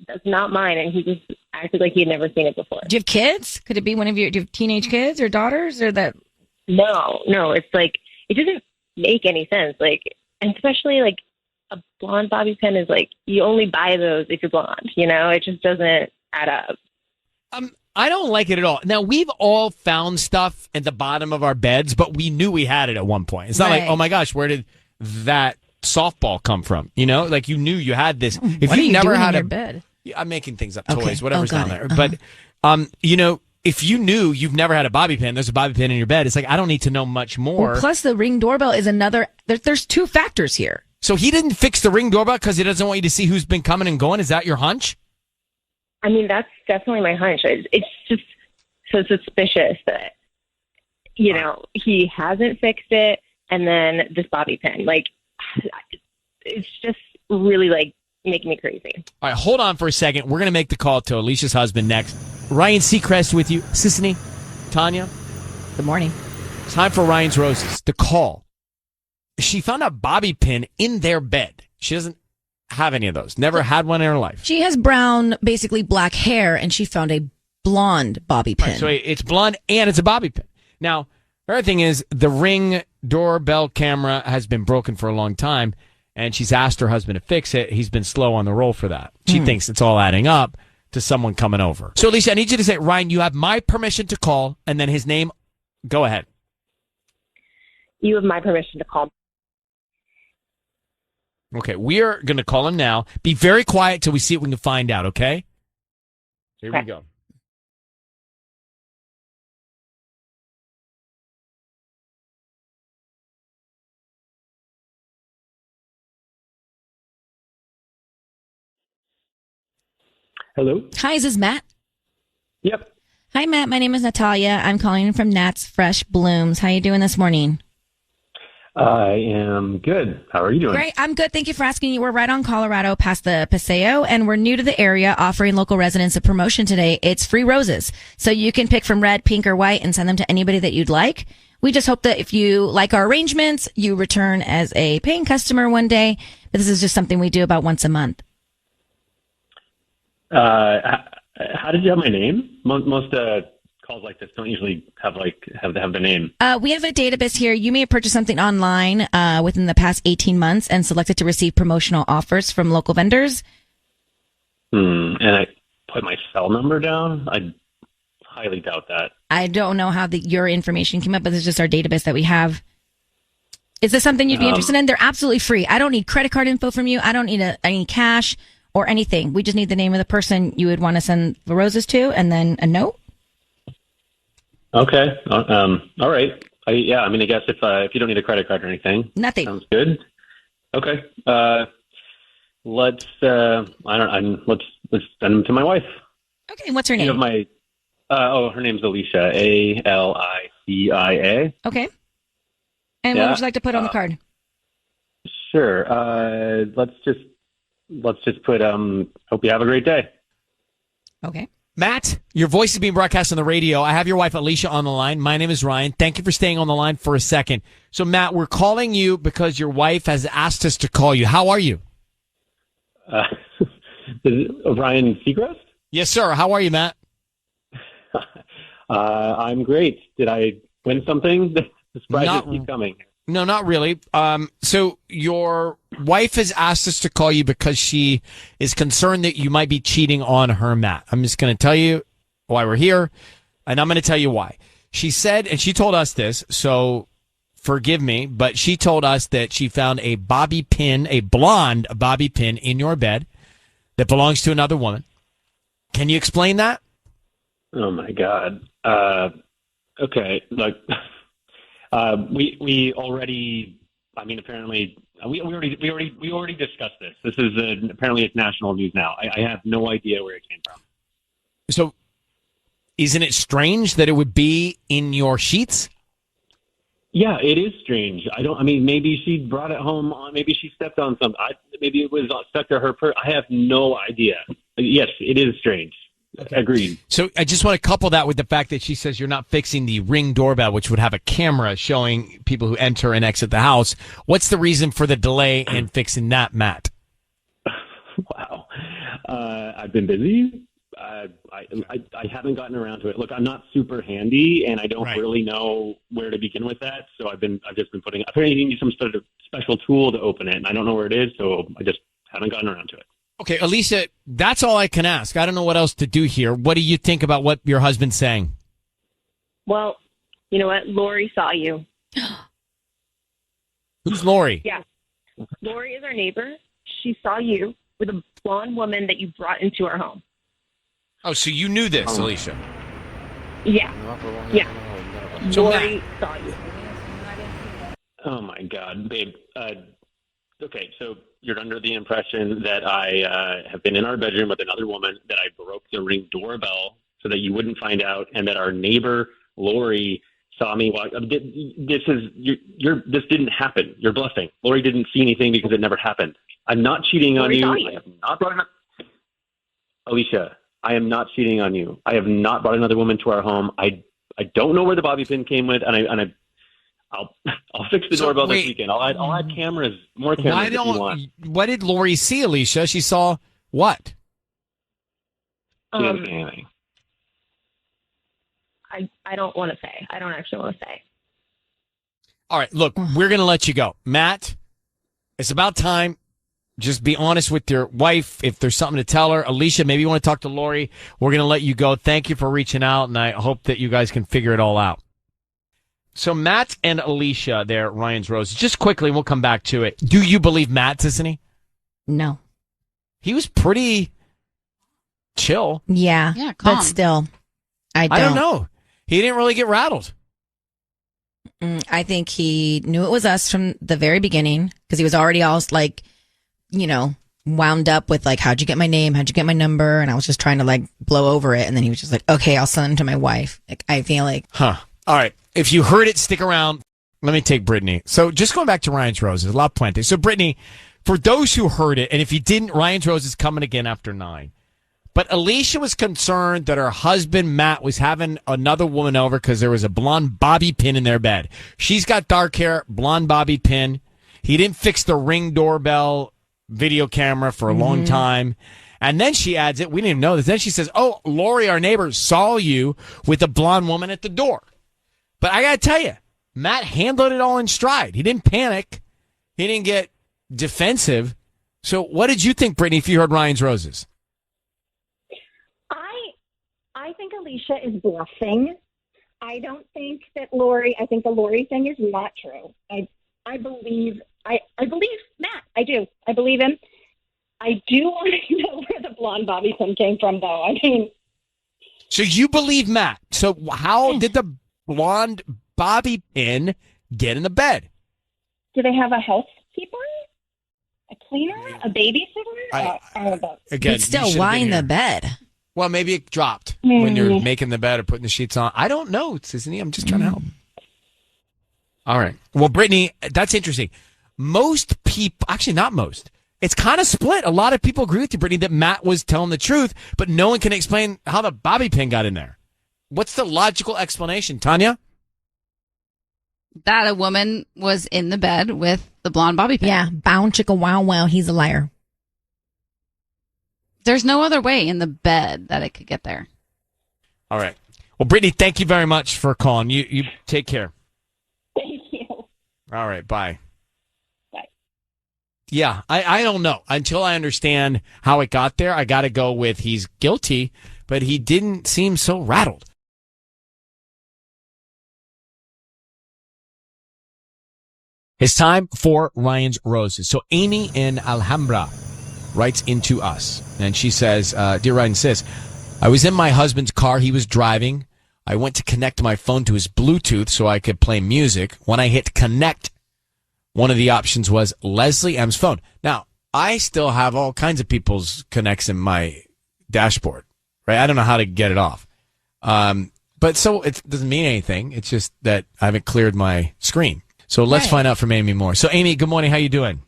M: that's not mine." And he just acted like he had never seen it before.
B: Do you have kids? Could it be one of your do you have teenage kids or daughters or that?
M: No. It's like, it doesn't make any sense. Like, and especially like a blonde bobby pin is like, you only buy those if you're blonde, you know? It just doesn't add up.
A: I don't like it at all. Now, we've all found stuff at the bottom of our beds, but we knew we had it at one point. It's not like, oh my gosh, where did that softball come from? You know, like you knew you had this. If
B: What are
A: you
B: you
A: never
B: doing
A: had
B: in
A: a
B: your bed?
A: Yeah, I'm making things up,
B: Okay.
A: toys, whatever's
B: got
A: down
B: it.
A: there. But, you know, if you knew you've never had a bobby pin, there's a bobby pin in your bed. It's like, I don't need to know much more.
B: Well, plus the Ring doorbell is another. There's two factors here.
A: So he didn't fix the Ring doorbell because he doesn't want you to see who's been coming and going. Is that your hunch?
M: I mean, that's definitely my hunch. It's just so suspicious that, you know, he hasn't fixed it. And then this bobby pin, like, it's just really like making me crazy.
A: All right, hold on for a second. We're going to make the call to Alicia's husband next. Ryan Seacrest with you. Sisney, Tanya.
B: Good morning.
A: Time for Ryan's Roses. The call. She found a bobby pin in their bed. She doesn't have any of those. Never had one in her life.
B: She has brown, basically black hair, and she found a blonde bobby pin.
A: Right, so it's blonde and it's a bobby pin. Now, the other thing is the Ring doorbell camera has been broken for a long time, and she's asked her husband to fix it. He's been slow on the roll for that. She thinks it's all adding up to someone coming over. So, Alicia, I need you to say, Ryan, you have my permission to call, and then his name. Go ahead.
M: You have my permission to call.
A: Okay, we are going to call him now. Be very quiet till we see what we can find out, okay? Here we go.
N: Hello?
B: Hi, is this Matt?
N: Yep.
B: Hi, Matt. My name is Natalia. I'm calling from Nat's Fresh Blooms. How you doing this morning?
N: I am good. How are you doing?
B: Great. I'm good. Thank you for asking. We're right on Colorado past the Paseo, and we're new to the area, offering local residents a promotion today. It's free roses. So you can pick from red, pink, or white and send them to anybody that you'd like. We just hope that if you like our arrangements, you return as a paying customer one day. But this is just something we do about once a month.
N: How did you have my name? Most calls like this don't usually have the name.
B: We have a database here. You may have purchased something online within the past 18 months and selected to receive promotional offers from local vendors.
N: And I put my cell number down? I highly doubt that.
B: I don't know how your information came up, but it's just our database that we have. Is this something you'd be interested in? They're absolutely free. I don't need credit card info from you. I don't need any cash or anything. We just need the name of the person you would want to send the roses to and then a note.
N: Okay. All right. I guess if you don't need a credit card or anything.
B: Nothing.
N: Sounds good. Okay. Let's send them to my wife.
B: Okay. What's her name?
N: Her name's Alicia. Alicia.
B: Okay. And what would you like to put on the card?
N: Sure. Let's just put hope you have a great day.
B: Okay.
A: Matt, your voice is being broadcast on the radio. I have your wife Alicia on the line. My name is Ryan. Thank you for staying on the line for a second. So Matt, we're calling you because your wife has asked us to call you. How are you?
N: Is it Ryan Seacrest?
A: Yes, sir. How are you, Matt?
N: I'm great. Did I win something? The surprises keep coming.
A: No, not really. So your wife has asked us to call you because she is concerned that you might be cheating on her, Matt. I'm just going to tell you why we're here, and I'm going to tell you why. She said, and she told us this, so forgive me, but she told us that she found a bobby pin, a blonde bobby pin in your bed that belongs to another woman. Can you explain that?
N: Oh my God. Okay. Look, we already, apparently we already discussed this. This is apparently it's national news now. I have no idea where it came from.
A: So isn't it strange that it would be in your sheets?
N: Yeah, it is strange. Maybe she brought it home. Maybe she stepped on something. Maybe it was stuck to her purse. I have no idea. Yes, it is strange. Okay. Agreed.
A: So I just want to couple that with the fact that she says you're not fixing the Ring doorbell, which would have a camera showing people who enter and exit the house. What's the reason for the delay in fixing that, Matt?
N: Wow. I've been busy. I haven't gotten around to it. Look, I'm not super handy, and I don't really know where to begin with that. So I've just been putting. Apparently, you need some sort of special tool to open it, and I don't know where it is. So I just haven't gotten around to it.
A: Okay, Alicia, that's all I can ask. I don't know what else to do here. What do you think about what your husband's saying?
M: Well, you know what? Lori saw you.
A: Who's Lori?
M: Yeah. Lori is our neighbor. She saw you with a blonde woman that you brought into our home.
A: Oh, so you knew this, Alicia?
M: Yeah. Yeah.
A: So
M: Lori saw you.
N: Oh, my God, babe. Okay, so you're under the impression that I have been in our bedroom with another woman, that I broke the Ring doorbell so that you wouldn't find out, and that our neighbor Lori saw me walk. This didn't happen. You're bluffing. Lori didn't see anything because it never happened. I'm not cheating on you. I have not brought Alicia, I am not cheating on you. I have not brought another woman to our home. I don't know where the bobby pin came with, and I'll fix the doorbell this weekend. I'll add cameras, more cameras if you want.
A: What did Lori see, Alicia? She saw what?
N: She didn't see anything.
M: I don't want to say. I don't actually want to say.
A: All right, look, we're going to let you go. Matt, it's about time. Just be honest with your wife if there's something to tell her. Alicia, maybe you want to talk to Lori. We're going to let you go. Thank you for reaching out, and I hope that you guys can figure it all out. So Matt and Alicia there, Ryan's Rose. Just quickly, we'll come back to it. Do you believe Matt, isn't he?
B: No.
A: He was pretty chill.
B: Yeah,
E: calm.
B: But still, I
A: don't know. He didn't really get rattled.
B: I think he knew it was us from the very beginning because he was already all wound up with how'd you get my name? How'd you get my number? And I was just trying to blow over it. And then he was just like, okay, I'll send them to my wife. I feel like.
A: Huh. All right. If you heard it, stick around. Let me take Brittany. So just going back to Ryan's Roses, La Puente. So Brittany, for those who heard it, and if you didn't, Ryan's Rose is coming again after 9. But Alicia was concerned that her husband, Matt, was having another woman over because there was a blonde bobby pin in their bed. She's got dark hair, blonde bobby pin. He didn't fix the Ring doorbell video camera for a long time. And then she adds it. We didn't even know this. Then she says, oh, Lori, our neighbor, saw you with a blonde woman at the door. But I got to tell you, Matt handled it all in stride. He didn't panic. He didn't get defensive. So what did you think, Brittany, if you heard Ryan's Roses?
O: I think Alicia is bluffing. I don't think that Lori, I think the Lori thing is not true. I believe Matt. I do. I believe him. I do want to know where the blonde bobby pin came from, though. I mean.
A: So you believe Matt. So how did the blonde bobby pin get in the bed?
O: Do they have a housekeeper? A cleaner? A babysitter?
A: Again,
B: But still, why in the bed?
A: Well, maybe it dropped when you're making the bed or putting the sheets on. I don't know, Sissany. I'm just trying to help. All right. Well, Brittany, that's interesting. Most people, actually not most, it's kind of split. A lot of people agree with you, Brittany, that Matt was telling the truth, but no one can explain how the bobby pin got in there. What's the logical explanation, Tanya?
E: That a woman was in the bed with the blonde bobby pin.
B: Yeah, bound chicka wow wow, he's a liar.
E: There's no other way in the bed that it could get there.
A: All right. Well, Brittany, thank you very much for calling. You take care.
O: Thank you.
A: All right, bye.
O: Bye.
A: Yeah, I don't know. Until I understand how it got there, I got to go with he's guilty, but he didn't seem so rattled. It's time for Ryan's Roses. So Amy in Alhambra writes into us, and she says, Dear Ryan, sis, I was in my husband's car. He was driving. I went to connect my phone to his Bluetooth so I could play music. When I hit connect, one of the options was Leslie M's phone. Now, I still have all kinds of people's connects in my dashboard, right? I don't know how to get it off. But so it doesn't mean anything. It's just that I haven't cleared my screen. So let's find out from Amy more. So Amy, good morning. How you doing?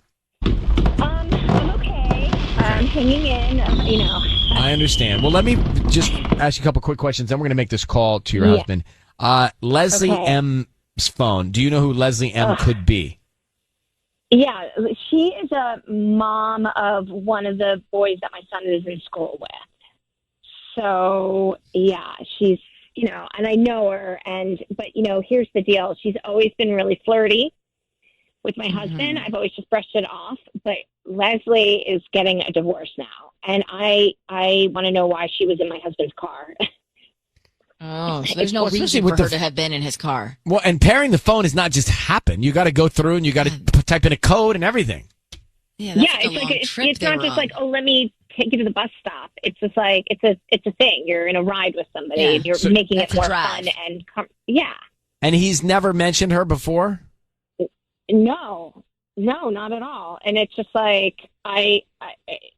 O: I'm okay. I'm hanging in,
A: I understand. Well, let me just ask you a couple quick questions. Then we're going to make this call to your husband. Leslie M's phone. Do you know who Leslie M could be?
O: Yeah, she is a mom of one of the boys that my son is in school with. So, yeah, she's, and I know her. But here's the deal. She's always been really flirty with my husband. I've always just brushed it off. But Leslie is getting a divorce now. And I want to know why she was in my husband's car.
B: Oh, so there's no reason for her to have been in his car.
A: Well, and pairing the phone is not just happen. You got to go through and you got to type in a code and everything.
B: Yeah,
O: it's not just like, oh, let me take you to the bus stop. It's just like it's a thing. You're in a ride with somebody.
B: Yeah.
O: And you're making it more fun and
A: And he's never mentioned her before?
O: No, not at all. And it's just like I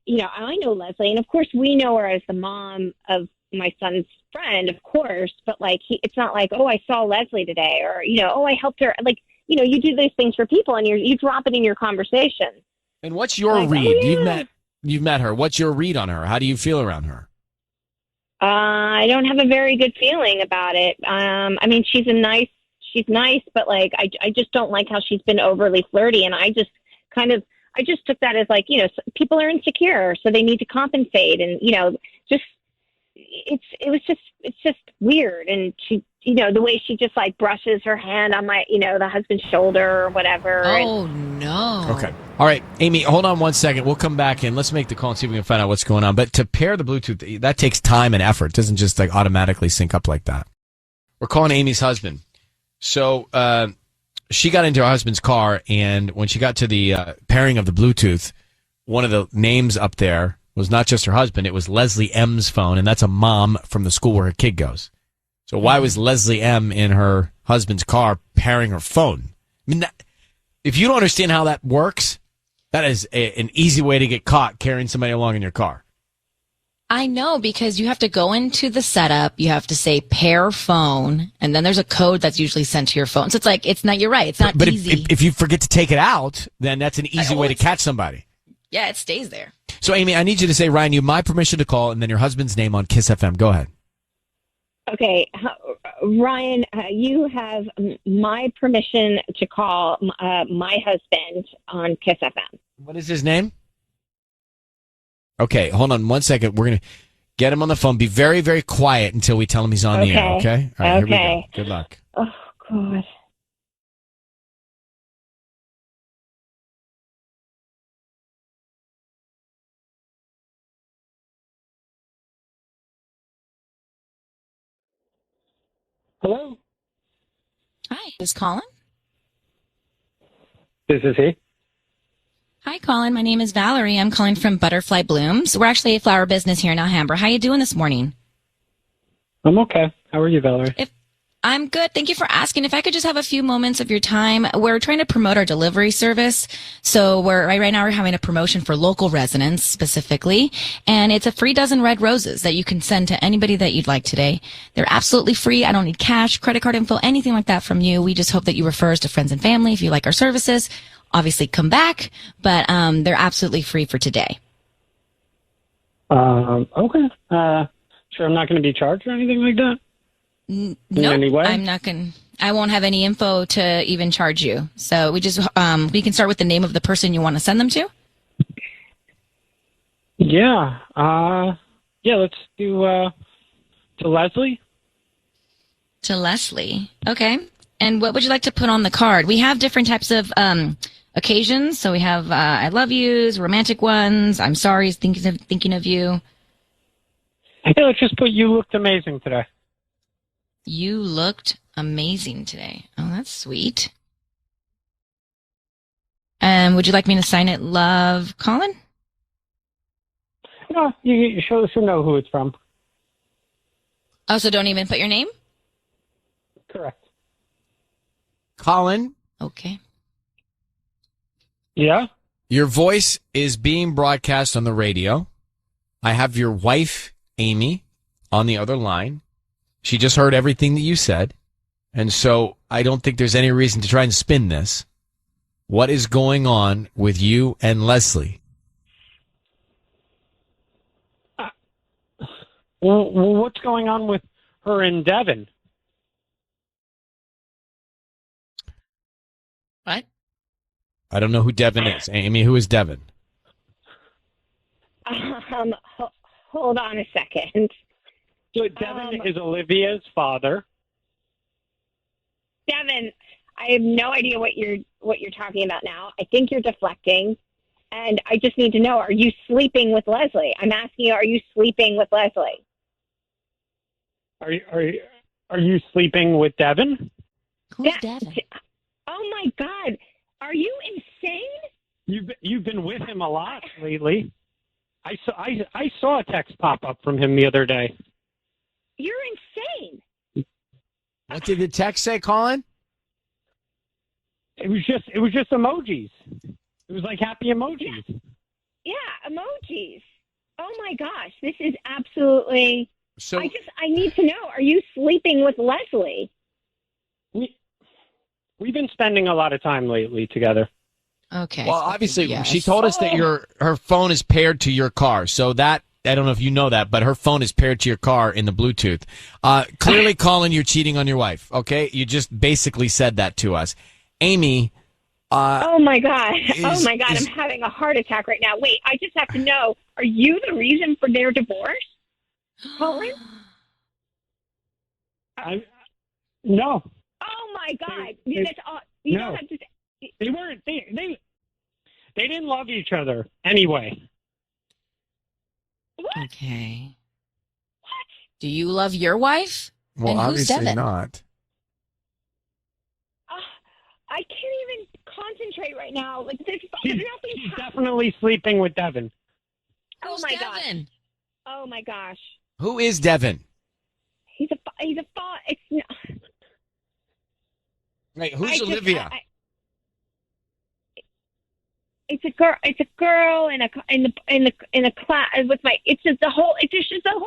O: know Leslie, and of course we know her as the mom of my son's friend, of course. But like, it's not like, oh, I saw Leslie today, or oh, I helped her. Like, you do these things for people, and you drop it in your conversation.
A: And what's your read? Oh, You've met her. What's your read on her? How do you feel around her?
O: I don't have a very good feeling about it. I mean, she's nice, but like, I just don't like how she's been overly flirty. And I just took that as like, people are insecure, so they need to compensate. And, it's just weird. And she, the way she just like brushes her hand on my, the husband's shoulder or whatever.
B: Oh, no.
A: Okay. All right, Amy, hold on 1 second. We'll come back and let's make the call and see if we can find out what's going on. But to pair the Bluetooth, that takes time and effort. It doesn't just like automatically sync up like that. We're calling Amy's husband. So she got into her husband's car, and when she got to the pairing of the Bluetooth, one of the names up there was not just her husband. It was Leslie M's phone, and that's a mom from the school where her kid goes. So why was Leslie M in her husband's car pairing her phone? I mean, if you don't understand how that works, that is an easy way to get caught carrying somebody along in your car.
B: I know, because you have to go into the setup, you have to say pair phone, and then there's a code that's usually sent to your phone. So it's like, you're right, it's not
A: but
B: easy.
A: If you forget to take it out, then that's an easy way to catch somebody.
B: Yeah, it stays there.
A: So, Amy, I need you to say, Ryan, you have my permission to call, and then your husband's name on KIIS FM. Go ahead.
O: Okay, Ryan, you have my permission to call my husband on KIIS FM.
A: What is his name? Okay, hold on 1 second. We're going to get him on the phone. Be very, very quiet until we tell him he's on the air, okay? All right, Here we go. Good luck.
O: Oh, God.
D: Hello?
B: Hi, who's calling?
D: This is he.
B: Hi, Colin. My name is Valerie. I'm calling from Butterfly Blooms. We're actually a flower business here in Alhambra. How you doing this morning?
D: I'm okay. How are you, Valerie?
B: I'm good. Thank you for asking. If I could just have a few moments of your time. We're trying to promote our delivery service. So right now we're having a promotion for local residents specifically. And it's a free dozen red roses that you can send to anybody that you'd like today. They're absolutely free. I don't need cash, credit card info, anything like that from you. We just hope that you refer us to friends and family if you like our services. Obviously come back, but they're absolutely free for today.
D: Okay. Sure, I'm not going to be charged or anything like that?
B: No, I'm not going to. I won't have any info to even charge you. So we just, we can start with the name of the person you want to send them to.
D: Yeah. Let's do, to Leslie.
B: To Leslie. Okay. And what would you like to put on the card? We have different types of, occasions. So we have, I love yous, romantic ones. I'm sorry, thinking of you.
D: Yeah, let's just put you looked amazing today.
B: You looked amazing today. Oh, that's sweet. Would you like me to sign it, love, Colin?
D: No, you should know who it's from.
B: Oh, so don't even put your name?
D: Correct.
A: Colin?
B: Okay.
D: Yeah?
A: Your voice is being broadcast on the radio. I have your wife, Amy, on the other line. She just heard everything that you said. And so I don't think there's any reason to try and spin this. What is going on with you and Leslie?
D: Well, what's going on with her and Devin?
B: What?
A: I don't know who Devin is. Amy, who is Devin?
O: Hold on a second.
D: So Devin is Olivia's father.
O: Devin, I have no idea what you're talking about now. I think you're deflecting, and I just need to know: are you sleeping with Leslie? I'm asking you: are you sleeping with Leslie?
D: Are you sleeping with Devin?
B: Who's Devin?
O: Oh my God! Are you insane?
D: You've been with him a lot lately. I saw a text pop up from him the other day.
O: You're insane.
A: What did the text say, Colin?
D: It was just emojis. It was like happy emojis.
O: Yeah, emojis. Oh my gosh, this is absolutely.
A: So
O: I need to know: are you sleeping with Leslie?
D: We've been spending a lot of time lately together.
B: Okay.
A: Well, obviously,
B: yes.
A: she told us that her phone is paired to your car. So that, I don't know if you know that, but her phone is paired to your car in the Bluetooth. Clearly, Colin, you're cheating on your wife, okay? You just basically said that to us. Amy.
O: Oh, my God. I'm having a heart attack right now. Wait, I just have to know, are you the reason for their divorce, Colin?
D: No.
O: Oh, my God.
D: No. They weren't. They didn't love each other anyway.
O: What?
B: Okay. What? Do you love your wife?
A: Well,
B: and
A: obviously
B: who's Devin?
A: not.
O: I can't even concentrate right now. Like
D: She's definitely sleeping with Devin.
O: Oh my Devin? Gosh. Oh my gosh.
A: Who is Devin?
O: He's a it's not.
A: Wait, who's Olivia?
O: It's a girl in a class with my. It's just a whole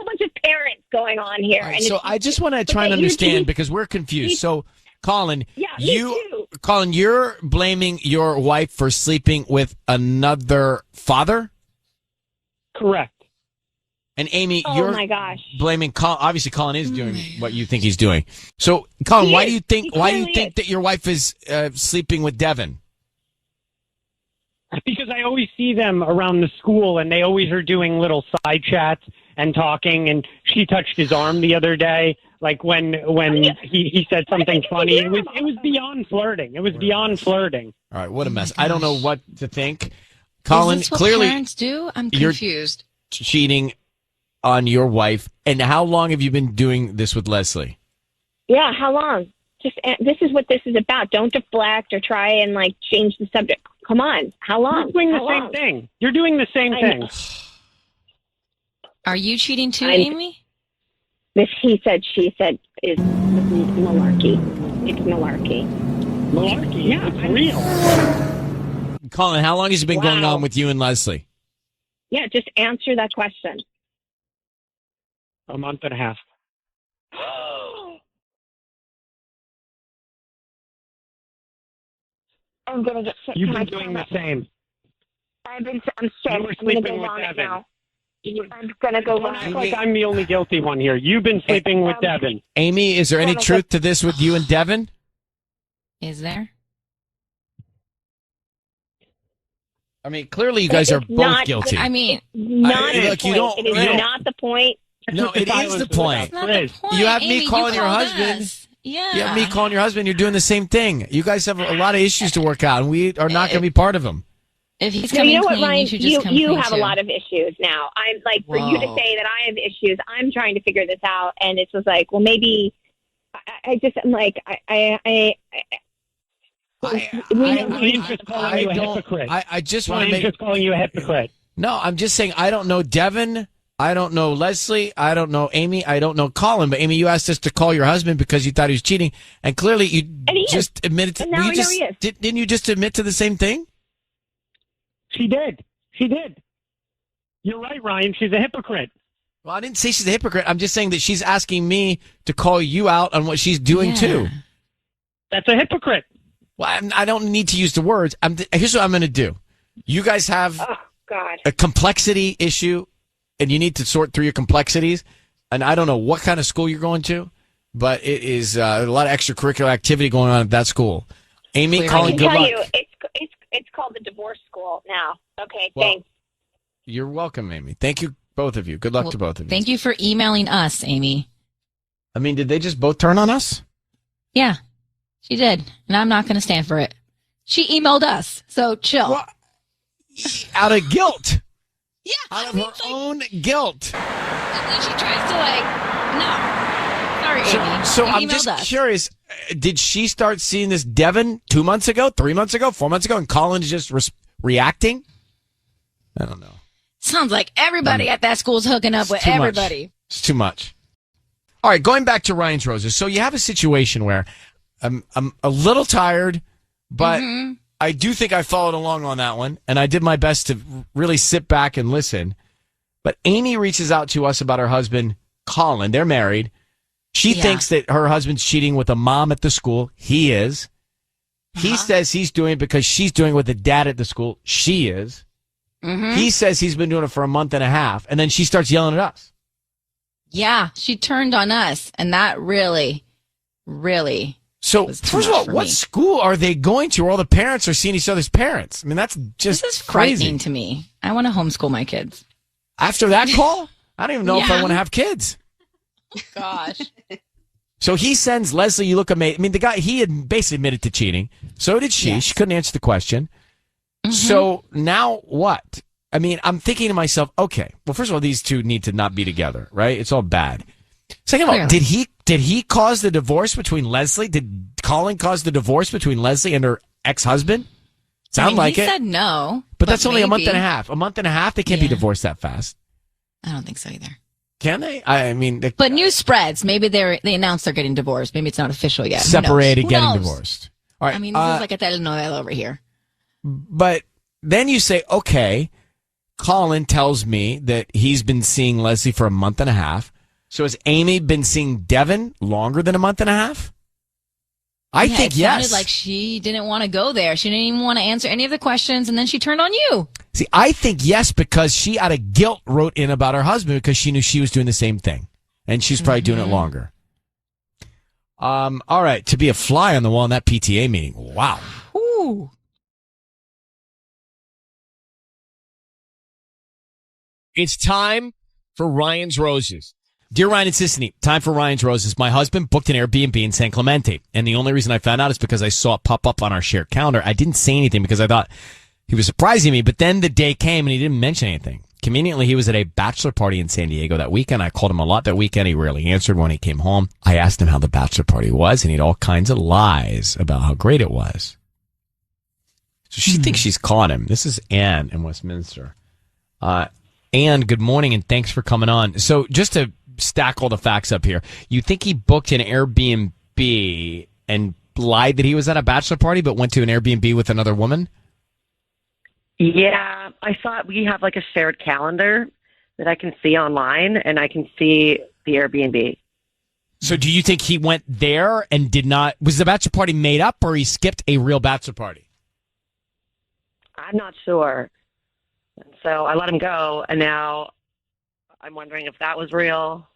O: bunch of parents going on here.
A: Right, so I just want to try and understand because we're confused. So, Colin, Colin, you're blaming your wife for sleeping with another father?
P: Correct.
A: And Amy,
O: Oh
A: you're
O: my gosh.
A: blaming Colin. Obviously, Colin is doing what you think he's doing. So, Colin,
O: He
A: why
O: is.
A: do you think?
O: He
A: Why do you
O: clearly
A: think
O: is.
A: that your wife is sleeping with Devin?
P: Because I always see them around the school, and they always are doing little side chats and talking. And she touched his arm the other day, like when he said something funny. It was beyond flirting. It was beyond flirting.
A: All right, what a mess. I don't know what to think. Colin,
B: Is this what
A: clearly
B: parents do? I'm
A: you're
B: confused.
A: cheating on your wife. And how long have you been doing this with Leslie?
O: Yeah, how long? This is what this is about. Don't deflect or try and like change the subject. Come on, how long?
P: You're doing the
O: How
P: same
O: long?
P: thing. You're doing the same
O: I
P: thing.
O: know.
B: Are you cheating too,
O: I-
B: Amy?
O: This he said, she said is malarkey. It's malarkey.
P: Malarkey. Yeah, it's real.
A: Colin, how long has it been going
O: Wow.
A: on with you and Leslie?
O: Yeah, just answer that question.
P: A month and a half.
O: I'm gonna get sick.
P: You've
O: Can I
P: been doing
O: tell
P: the same.
O: I'm sick.
P: You were
O: I'm gonna
P: sleeping
O: go
P: with
O: vomit
P: Devin.
O: now. I'm gonna go
P: Don't act
O: vomit.
P: like I'm the only guilty one here. You've been sleeping with Devin.
A: Amy, is there any truth to this with you and Devin?
B: Is there?
A: I mean, clearly you guys are both
O: not-
A: guilty.
B: I mean,
O: Not
A: I-
O: the
A: look, you
O: point.
A: don't-
O: It is
A: no.
O: not the point.
A: No, it is the point.
B: It's not the point.
A: You have me
B: Amy,
A: calling
B: you
A: your
B: called
A: husband.
B: us. Yeah.
A: You have me calling your husband. You're doing the same thing. You guys have a lot of issues to work out, and we are not going to be part of them.
B: If he's
O: No,
B: coming
O: you know what,
B: clean,
O: Ryan?
B: you should just come
O: You
B: clean
O: have
B: too.
O: a lot of issues now. I'm like, for you to
B: Whoa.
O: say that I have issues, I'm trying to figure this out, and it's just like, well, maybe I'm like,
P: Ryan's just calling you a hypocrite.
A: I just want to
P: Ryan's
A: make.
P: just calling you a hypocrite.
A: No, I'm just saying I don't know Devin. I don't know Leslie. I don't know Amy. I don't know Colin. But Amy, you asked us to call your husband because you thought he was cheating, and clearly you just admitted to.
O: And now
A: you
O: I know
A: just,
O: he is.
A: Didn't you just admit to the same thing?
P: She did. She did. You're right, Ryan. She's a hypocrite.
A: Well, I didn't say she's a hypocrite. I'm just saying that she's asking me to call you out on what she's doing too.
P: That's a hypocrite.
A: Well, I don't need to use the words. Here's what I'm going to do. You guys have
O: Oh God.
A: a complexity issue, and you need to sort through your complexities. And I don't know what kind of school you're going to, but it is a lot of extracurricular activity going on at that school. Amy,
O: I
A: Colin,
O: can
A: good
O: tell
A: luck.
O: you, it's called the divorce school now. Okay,
A: Well,
O: thanks.
A: You're welcome, Amy. Thank you, both of you. Good luck to both of you.
B: Thank you for emailing us, Amy.
A: I mean, did they just both turn on us?
B: Yeah, she did. And I'm not going to stand for it. She emailed us. So chill.
A: Out of guilt.
B: Yeah.
A: Out of her own guilt.
B: And then she tries to no. Sorry, Amy.
A: So
B: You
A: I'm
B: emailed
A: just
B: us.
A: curious. Did she start seeing this Devin 2 months ago, 3 months ago, 4 months ago, and Colin's just reacting? I don't know.
B: Sounds like everybody at that school's hooking up with
A: too much.
B: everybody.
A: It's too much. All right, going back to Ryan's Roses. So you have a situation where I'm a little tired, but
B: Mm-hmm.
A: I do think I followed along on that one, and I did my best to really sit back and listen. But Amy reaches out to us about her husband, Colin. They're married. She thinks that her husband's cheating with a mom at the school. He is. He says he's doing it because she's doing it with the dad at the school. She is.
B: Mm-hmm.
A: He says he's been doing it for a month and a half, and then she starts yelling at us.
B: Yeah, she turned on us, and that really, really.
A: So,
B: was too
A: first of
B: much
A: all,
B: for
A: what
B: me.
A: school are they going to where all the parents are seeing each other's parents? I mean, that's just
B: This is
A: crazy.
B: frightening to me. I want to homeschool my kids.
A: After that call, I don't even know if I
B: Yeah.
A: want to have kids.
B: Gosh.
A: So he sends Leslie, you look amazing. I mean, the guy, he had basically admitted to cheating. So did she. She couldn't answer the question. So now what? I mean, I'm thinking to myself, okay, well, first of all, these two need to not be together, right? It's all bad. Second of all, did he cause the divorce between Leslie? Did Colin cause the divorce between Leslie and her ex-husband? Sound like
B: he
A: it.
B: said no.
A: But that's only a month
B: maybe.
A: and a half. A month and a half, they can't be divorced that fast.
B: I don't think so either.
A: Can they? I mean, they
B: But news spreads. Maybe they announced they're getting divorced. Maybe it's not official yet. Who knows?
A: separated,
B: Who
A: getting
B: knows?
A: divorced. All right.
B: I mean, this is like a telenovela over here.
A: But then you say, okay, Colin tells me that he's been seeing Leslie for a month and a half. So has Amy been seeing Devin longer than a month and a half? I think
B: it
A: yes.
B: sounded like she didn't want to go there. She didn't even want to answer any of the questions, and then she turned on you.
A: See, I think yes, because she out of guilt wrote in about her husband because she knew she was doing the same thing. And she's probably doing it longer. All right. To be a fly on the wall in that PTA meeting. Wow.
B: Ooh.
F: It's time for Ryan's Roses.
A: Dear Ryan and Sissany, time for Ryan's Roses. My husband booked an Airbnb in San Clemente. And the only reason I found out is because I saw it pop up on our shared calendar. I didn't say anything because I thought he was surprising me. But then the day came and he didn't mention anything. Conveniently, he was at a bachelor party in San Diego that weekend. I called him a lot that weekend. He rarely answered when he came home. I asked him how the bachelor party was, and he had all kinds of lies about how great it was. So she thinks she's caught him. This is Anne in Westminster. Anne, good morning, and thanks for coming on. So just to stack all the facts up here, you think he booked an Airbnb and lied that he was at a bachelor party but went to an Airbnb with another woman?
Q: Yeah, I thought we have like a shared calendar that I can see online, and I can see the Airbnb.
A: So do you think he went there and did not... Was the bachelor party made up, or he skipped a real bachelor party?
Q: I'm not sure. And so I let him go, and now I'm wondering if that was real.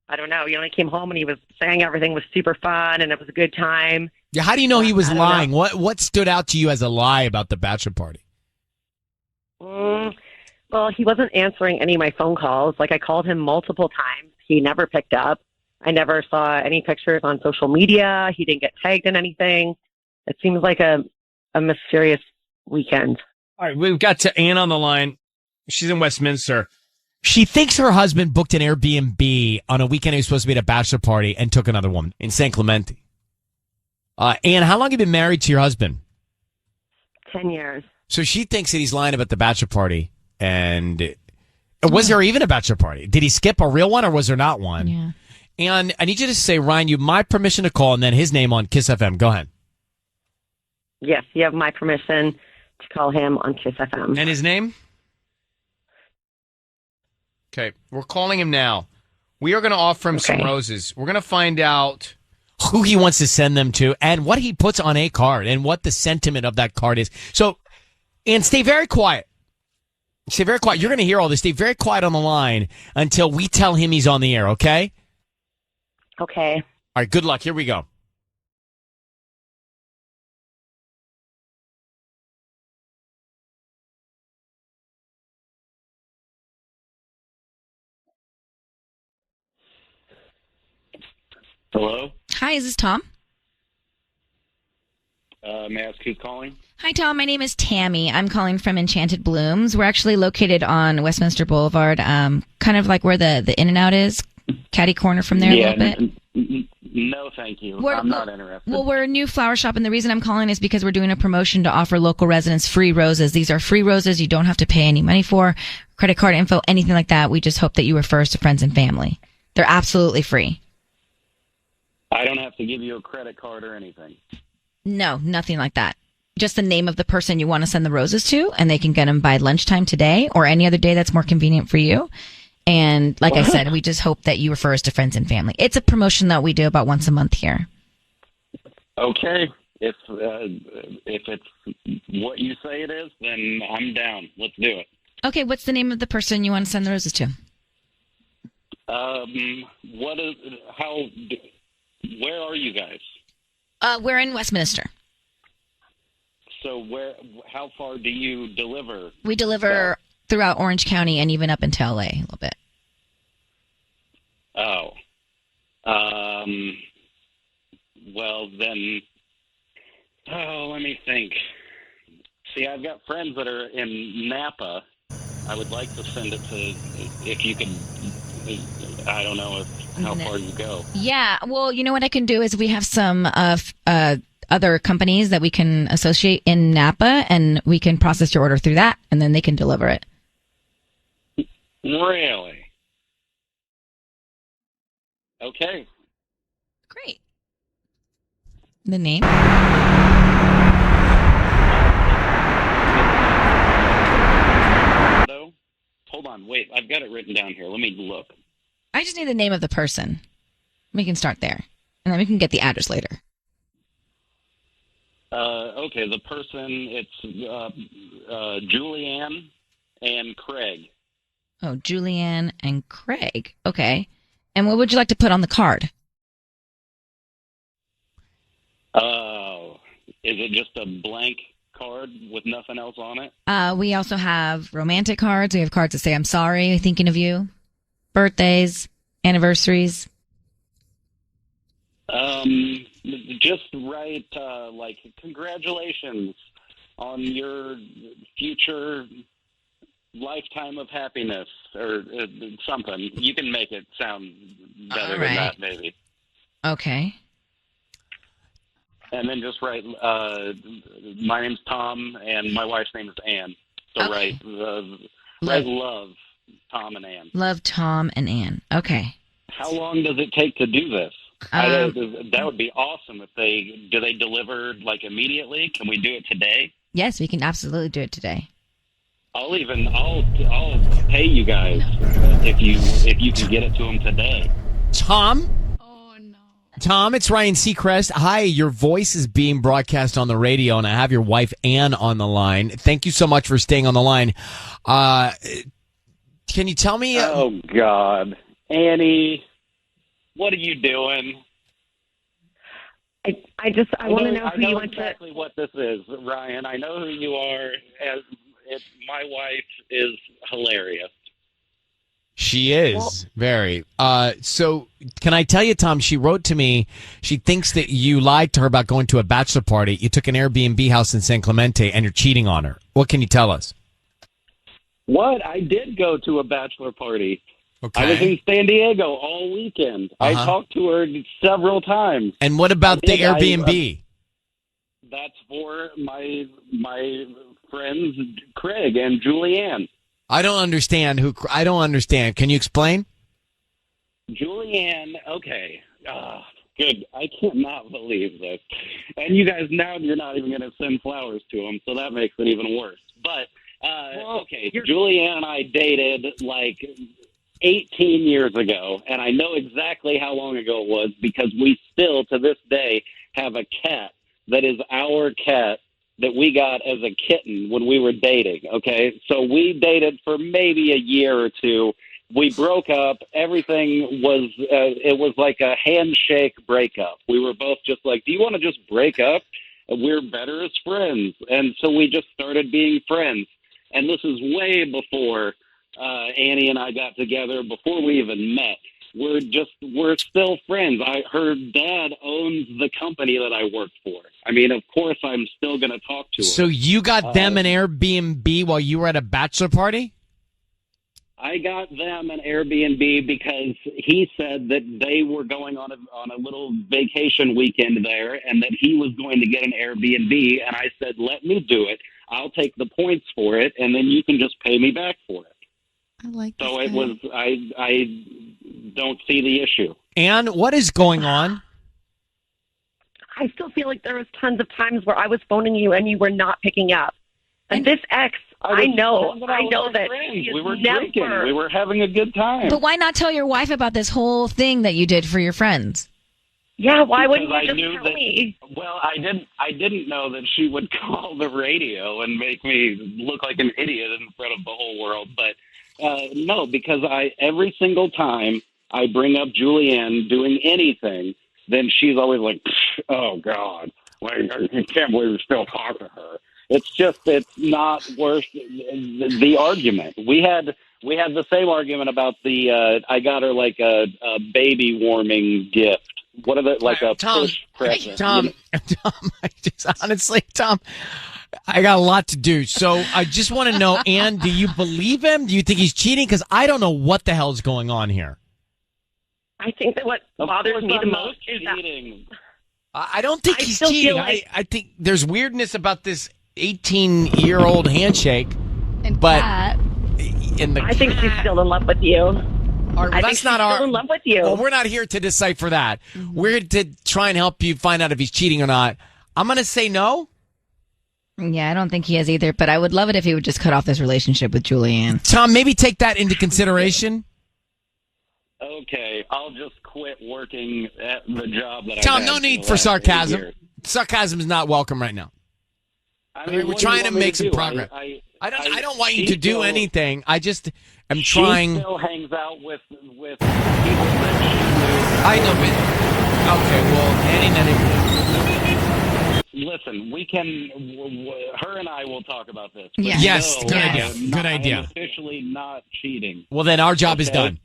Q: I don't know. He only came home and he was saying everything was super fun and it was a good time.
A: Yeah, how do you know he was lying? What stood out to you as a lie about the bachelor party?
Q: Well, he wasn't answering any of my phone calls. Like, I called him multiple times. He never picked up. I never saw any pictures on social media. He didn't get tagged in anything. It seems like a mysterious weekend.
A: All right, we've got to Anne on the line. She's in Westminster. She thinks her husband booked an Airbnb on a weekend he was supposed to be at a bachelor party and took another woman in San Clemente. Anne, how long have you been married to your husband?
Q: 10 years.
A: So she thinks that he's lying about the bachelor party. And was there even a bachelor party? Did he skip a real one or was there not one?
B: Yeah.
A: And I need you to say, Ryan, you have my permission to call and then his name on KIIS-FM. Go ahead.
Q: Yes, you have my permission to call him on KIIS-FM.
A: And his name? Okay, we're calling him now. We are going to offer him some roses. We're going to find out who he wants to send them to and what he puts on a card and what the sentiment of that card is. So, and stay very quiet. Stay very quiet. You're going to hear all this. Stay very quiet on the line until we tell him he's on the air, okay?
Q: Okay.
A: All right, good luck. Here we go.
R: Hello?
B: Hi, is this Tom?
R: May I ask who's calling?
B: Hi, Tom. My name is Tammy. I'm calling from Enchanted Blooms. We're actually located on Westminster Boulevard, kind of like where the In-N-Out is, catty corner from there a little bit.
R: No, thank you. I'm not interested.
B: Well, we're a new flower shop, and the reason I'm calling is because we're doing a promotion to offer local residents free roses. These are free roses you don't have to pay any money for, credit card info, anything like that. We just hope that you refer us to friends and family. They're absolutely free.
R: I don't have to give you a credit card or anything.
B: No, nothing like that. Just the name of the person you want to send the roses to, and they can get them by lunchtime today or any other day that's more convenient for you. And like I said, we just hope that you refer us to friends and family. It's a promotion that we do about once a month here.
R: Okay. If it's what you say it is, then I'm down. Let's do it.
B: Okay, what's the name of the person you want to send the roses to?
R: Where are you guys?
B: We're in Westminster.
R: So how far do you deliver?
B: We deliver throughout Orange County and even up into LA a little bit.
R: Oh. Well, then, let me think. See, I've got friends that are in Napa. I would like to send it to, if you could, I don't know how far you go.
B: Yeah, well, you know what I can do is we have some other companies that we can associate in Napa, and we can process your order through that, and then they can deliver it.
R: Really? Okay.
B: Great. The name?
R: Hold on, wait. I've got it written down here. Let me look.
B: I just need the name of the person. We can start there, and then we can get the address later.
R: Okay, the person, it's Julianne and Craig.
B: Oh, Julianne and Craig. Okay. And what would you like to put on the card?
R: Oh, is it just a blank card with nothing else on it?
B: We also have romantic cards. We have cards that say, I'm sorry, thinking of you. Birthdays, anniversaries.
R: Just write, like, congratulations on your future lifetime of happiness or something. You can make it sound better than that, maybe.
B: Okay.
R: And then just write, my name's Tom and my wife's name is Ann. So write love, Tom and Ann.
B: Love, Tom and Ann. Okay.
R: How long does it take to do this? That would be awesome if do they deliver like immediately? Can we do it today?
B: Yes, we can absolutely do it today.
R: I'll pay you guys if you can get it to them today.
A: Tom? Tom, it's Ryan Seacrest. Hi, your voice is being broadcast on the radio, and I have your wife, Ann, on the line. Thank you so much for staying on the line. Can you tell me...
R: Oh, God. Annie, what are you doing?
Q: I want to know who you want
R: exactly what this is, Ryan. I know who you are. My wife is hilarious.
A: She is very. So can I tell you, Tom, she wrote to me. She thinks that you lied to her about going to a bachelor party. You took an Airbnb house in San Clemente and you're cheating on her. What can you tell us?
R: What? I did go to a bachelor party.
A: Okay.
R: I was in San Diego all weekend. I talked to her several times.
A: And what about the Airbnb?
R: That's for my friends Craig and Julianne.
A: I don't understand I don't understand. Can you explain?
R: Julianne, okay. Good. I cannot believe this. And you guys, now you're not even going to send flowers to them, so that makes it even worse. But, okay, Julianne and I dated like 18 years ago, and I know exactly how long ago it was because we still, to this day, have a cat that is our cat that we got as a kitten when we were dating, okay? So we dated for maybe a year or two. We broke up. Everything was, it was like a handshake breakup. We were both just like, do you want to just break up? We're better as friends. And so we just started being friends. And this is way before Annie and I got together, before we even met. We're still friends. Her dad owns the company that I work for. I mean, of course, I'm still going to talk to her.
A: So you got them an Airbnb while you were at a bachelor party?
R: I got them an Airbnb because he said that they were going on a little vacation weekend there and that he was going to get an Airbnb. And I said, let me do it. I'll take the points for it, and then you can just pay me back for it.
E: I like this
R: So
E: guy.
R: it was, I don't see the issue.
A: Ann, what is going on?
Q: I still feel like there was tons of times where I was phoning you and you were not picking up. And this ex, I know that she is
R: we were
Q: never...
R: drinking. We were having a good time.
B: But why not tell your wife about this whole thing that you did for your friends?
Q: Yeah, why wouldn't
R: Because
Q: you
R: I
Q: just
R: knew
Q: tell
R: that,
Q: me?
R: Well, I didn't know that she would call the radio and make me look like an idiot in front of the whole world. But no, because every single time I bring up Julianne doing anything, then she's always like, "Oh God, I can't believe you still talk to her." It's not worth the argument. We had the same argument about the I got her like a baby warming gift. What are the like a push present?
A: Tom, honestly, Tom, I got a lot to do. So I just want to know, Ann, do you believe him? Do you think he's cheating? Because I don't know what the hell's going on here.
Q: I think that what bothers me the most is that...
A: I don't think he's cheating. I think there's weirdness about this 18-year-old handshake. But
Q: I think she's still in love with you. I think she's still in love with you.
A: Well, we're not here to decipher that. We're here to try and help you find out if he's cheating or not. I'm going to say no.
B: Yeah, I don't think he is either, but I would love it if he would just cut off this relationship with Julianne.
A: Tom, maybe take that into consideration.
R: Okay, I'll just quit working at the job that
A: Tom,
R: I've
A: no
R: had
A: need
R: the
A: for
R: last 8
A: sarcasm.
R: years.
A: sarcasm is not welcome right now.
N: I mean,
A: we're
N: what do you
A: trying to
N: want me
A: make some
N: do?
A: progress. I don't want you to do anything. I just am
N: She
A: trying.
N: still hangs out with people that
A: I know, but okay. Well,
N: listen, we can. Her and I will talk about this.
A: Yeah.
N: But
A: Yes,
N: no,
A: good
N: I
A: idea.
N: am
A: Good
N: I am
A: idea.
N: officially not cheating.
A: Well, then our job is
N: Okay?
A: done.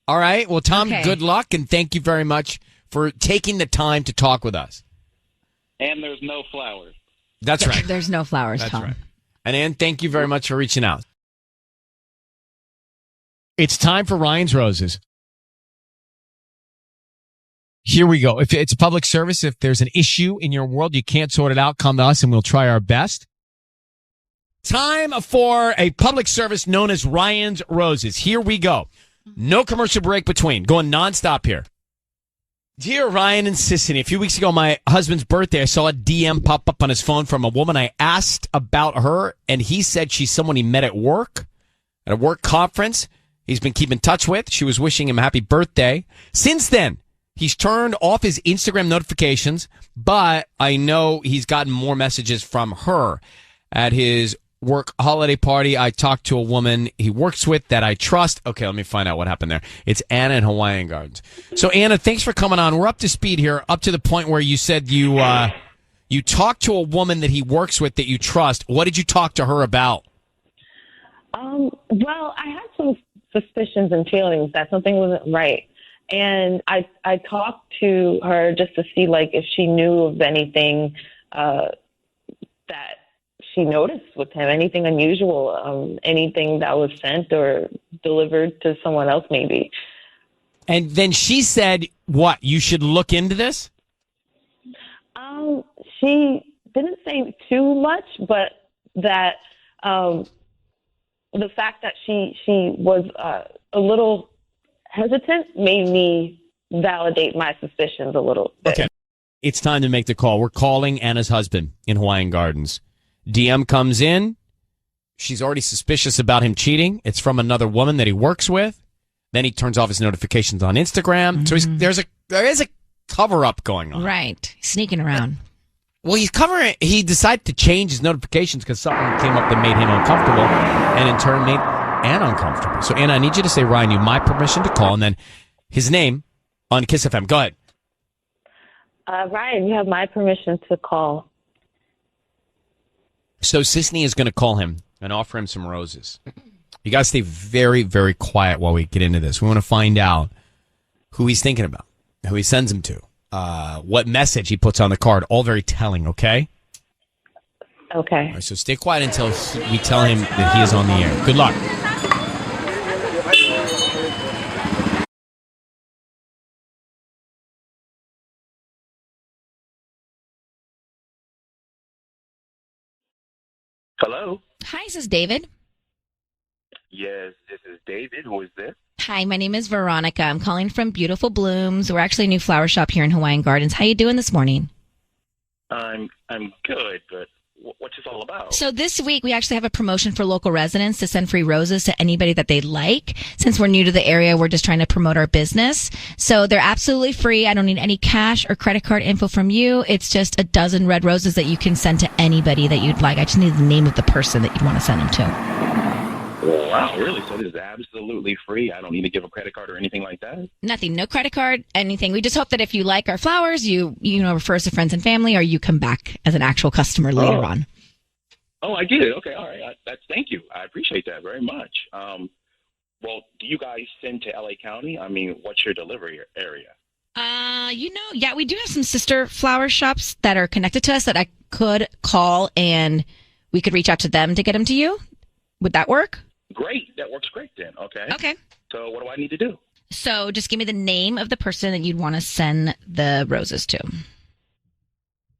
A: All right. Well, Tom,
N: Okay.
A: good luck, and thank you very much for taking the time to talk with us.
N: And there's no flowers.
A: That's right.
B: There's no flowers,
A: That's
B: Tom.
A: right. And Ann, thank you very much for reaching out. It's time for Ryan's Roses. Here we go. If it's a public service, if there's an issue in your world, you can't sort it out, come to us and we'll try our best. Time for a public service known as Ryan's Roses. Here we go. No commercial break between. Going nonstop here. Dear Ryan and Sissany, a few weeks ago, my husband's birthday, I saw a DM pop up on his phone from a woman. I asked about her, and he said she's someone he met at work, at a work conference. He's been keeping in touch with. She was wishing him a happy birthday. Since then, he's turned off his Instagram notifications, but I know he's gotten more messages from her. At his work holiday party, I talked to a woman he works with that I trust. Okay, let me find out what happened there. It's Anna in Hawaiian Gardens. So Anna, thanks for coming on. We're up to speed here, up to the point where you said you talked to a woman that he works with that you trust. What did you talk to her about?
Q: Well, I had some suspicions and feelings that something wasn't right. And I talked to her just to see, like, if she knew of anything that she noticed with him, anything unusual, anything that was sent or delivered to someone else maybe.
A: And then she said, what, you should look into this?
Q: She didn't say too much, but that the fact that she was a little hesitant made me validate my suspicions a little bit.
A: Okay. It's time to make the call. We're calling Anna's husband in Hawaiian Gardens. DM comes in. She's already suspicious about him cheating. It's from another woman that he works with. Then he turns off his notifications on Instagram.
B: Mm-hmm.
A: So there is a cover-up going on.
B: Right. Sneaking around.
A: Well, he decided to change his notifications because something came up that made him uncomfortable and in turn made Anna uncomfortable. So, Anna, I need you to say, Ryan, you my permission to call, and then his name on KIIS-FM. Go ahead.
Q: Ryan, you have my permission to call.
A: So Sisney is going to call him and offer him some roses. You got to stay very, very quiet while we get into this. We want to find out who he's thinking about, who he sends him to, what message he puts on the card. All very telling, okay?
Q: Okay.
A: All right, so stay quiet until we tell him that he is on the air. Good luck.
H: Hello.
B: Hi, this is David.
H: Yes, this is David. Who is this?
B: Hi, my name is Veronica. I'm calling from Beautiful Blooms. We're actually a new flower shop here in Hawaiian Gardens. How you doing this morning?
H: I'm good, but what's this all about?
B: So this week we actually have a promotion for local residents to send free roses to anybody that they like. Since we're new to the area, we're just trying to promote our business. So they're absolutely free. I don't need any cash or credit card info from you. It's just a dozen red roses that you can send to anybody that you'd like. I just need the name of the person that you'd want to send them to.
H: Wow, really? So this is absolutely free? I don't need to give a credit card or anything like that?
B: Nothing, no credit card, anything. We just hope that if you like our flowers, you refer us to friends and family, or you come back as an actual customer later on.
H: Oh, I get it. Okay, all right. Thank you. I appreciate that very much. Well, do you guys send to LA County? I mean, what's your delivery area?
B: Yeah, we do have some sister flower shops that are connected to us that I could call and we could reach out to them to get them to you. Would that work?
H: Great. That works great then. Okay.
B: Okay.
H: So what do I need to do?
B: So just give me the name of the person that you'd want to send the roses to.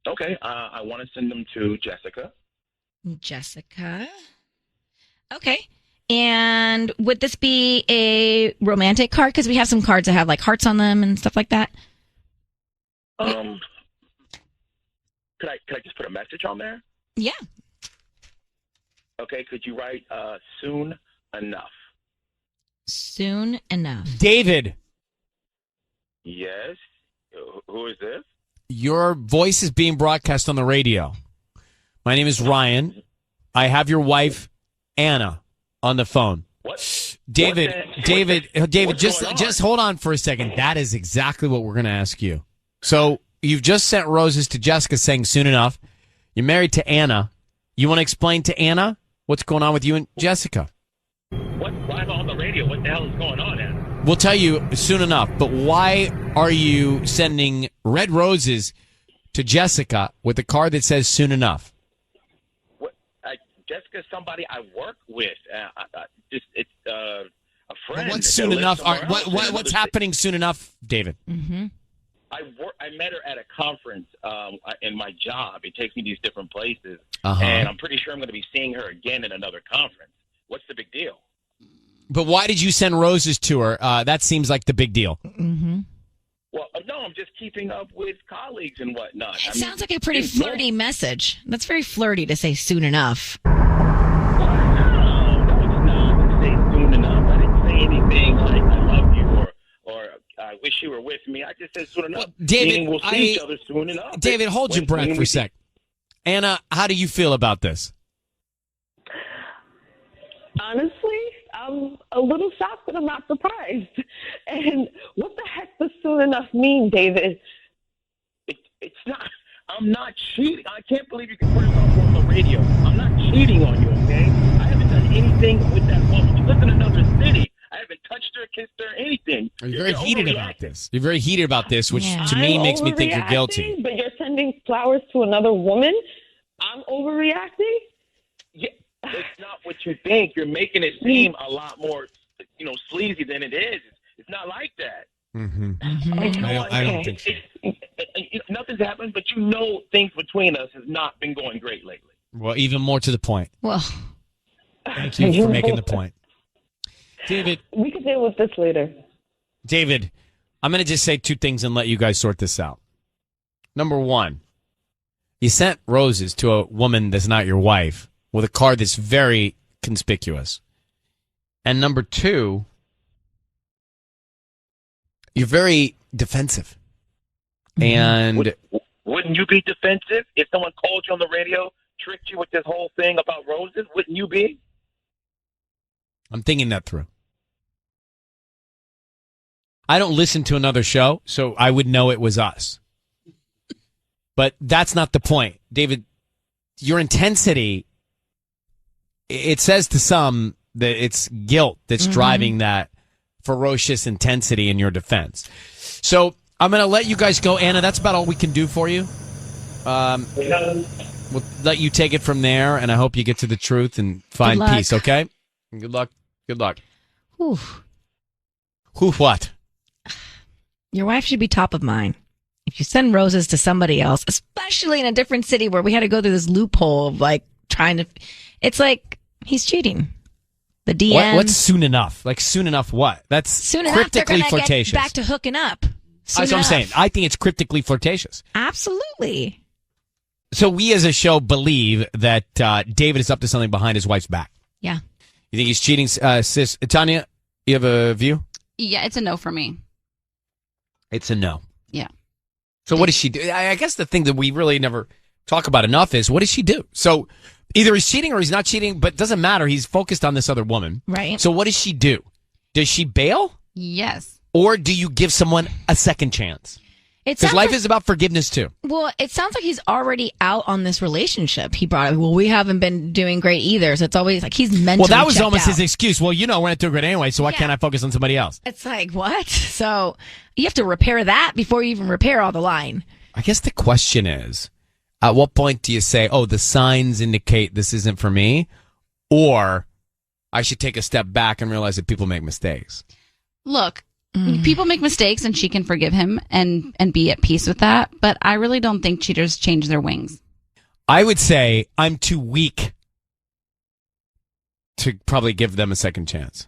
H: Okay. I want to send them to Jessica.
B: Jessica. Okay. And would this be a romantic card? Because we have some cards that have like hearts on them and stuff like that.
H: Could I just put a message on there?
B: Yeah.
H: Okay. Could you write soon enough?
B: Soon enough.
A: David.
H: Yes. Who is this?
A: Your voice is being broadcast on the radio. My name is Ryan. I have your wife, Anna, on the phone.
N: What?
A: David,
N: What's
A: just
N: going on?
A: just hold on for a second. That is exactly what we're going to ask you. So you've just sent roses to Jessica saying soon enough. You're married to Anna. You want to explain to Anna what's going on with you and Jessica?
N: What? Live on the radio? What the hell is going on, Anna?
A: We'll tell you soon enough, but why are you sending red roses to Jessica with a card that says soon enough?
N: Jessica's somebody I work with. It's a friend.
A: What's soon enough? What's happening soon enough, David?
B: Mm-hmm.
N: I met her at a conference in my job. It takes me these different places,
A: Uh-huh.
N: and I'm pretty sure I'm going to be seeing her again in another conference. What's the big deal?
A: But why did you send roses to her? That seems like the big deal.
B: Mm-hmm.
N: Well, no, I'm just keeping up with colleagues and whatnot.
B: It sounds like a pretty flirty message. That's very flirty to say soon enough.
N: Soon enough. I didn't say anything like I love you or I wish you were with me. I just said soon enough.
A: David,
N: meaning we'll see each other soon enough.
A: David, hold your breath for a sec. Anna, how do you feel about this?
J: Honestly, I'm a little shocked, but I'm not surprised. And what the heck does soon enough mean, David?
N: It's not. I'm not cheating. I can't believe you can put it on the radio. I'm not cheating on you, okay? I haven't done anything with that woman. She lives in another city. I haven't touched her, kissed her, anything.
A: You're very heated about this. You're very heated about this, which to me makes me think you're guilty.
J: But you're sending flowers to another woman? I'm overreacting?
N: Yeah, it's not what you think. You're making it seem a lot more, sleazy than it is. It's not like that.
A: Mm-hmm.
N: I don't think so. Nothing's happened, but things between us has not been going great lately.
A: Well, even more to the point.
B: Well,
A: thank you for making the point. David.
J: We can deal with this later.
A: David, I'm going to just say two things and let you guys sort this out. Number one, you sent roses to a woman that's not your wife with a card that's very conspicuous. And number two, you're very defensive. And
N: wouldn't you be defensive if someone called you on the radio, tricked you with this whole thing about roses? Wouldn't you be?
A: I'm thinking that through. I don't listen to another show, so I would know it was us. But that's not the point. David, your intensity, it says to some that it's guilt that's driving that ferocious intensity in your defense. So I'm going to let you guys go. Anna, that's about all we can do for you. We'll let you take it from there, and I hope you get to the truth and find peace, okay? Good luck. Good luck.
B: Whew.
A: Whew, what?
B: Your wife should be top of mind. If you send roses to somebody else, especially in a different city where we had to go through this loophole of it's like he's cheating. The DM.
A: What's soon enough? Like soon enough what? That's
B: soon enough they're
A: cryptically
B: gonna
A: flirtatious.
B: get back to hooking up.
A: That's what I'm saying. I think it's cryptically flirtatious.
B: Absolutely.
A: So we as a show believe that David is up to something behind his wife's back.
B: Yeah.
A: You think he's cheating, sis? Tanya, you have a view?
E: Yeah, it's a no for me.
A: It's a no.
E: Yeah.
A: So what does she do? I guess the thing that we really never talk about enough is what does she do? So either he's cheating or he's not cheating, but it doesn't matter. He's focused on this other woman.
B: Right.
A: So what does she do? Does she bail?
E: Yes.
A: Or do you give someone a second chance? Because life is about forgiveness too.
B: Well, it sounds like he's already out on this relationship. He brought it. Well, we haven't been doing great either. So it's always like he's mentally
A: Well, that was
B: checked
A: almost
B: out.
A: his excuse. Well, we're not doing great anyway, so why can't I focus on somebody else?
B: It's like, what? So you have to repair that before you even repair all the line.
A: I guess the question is, at what point do you say, oh, the signs indicate this isn't for me? Or I should take a step back and realize that people make mistakes.
E: Look, people make mistakes and she can forgive him and be at peace with that. But I really don't think cheaters change their wings.
A: I would say I'm too weak to probably give them a second chance.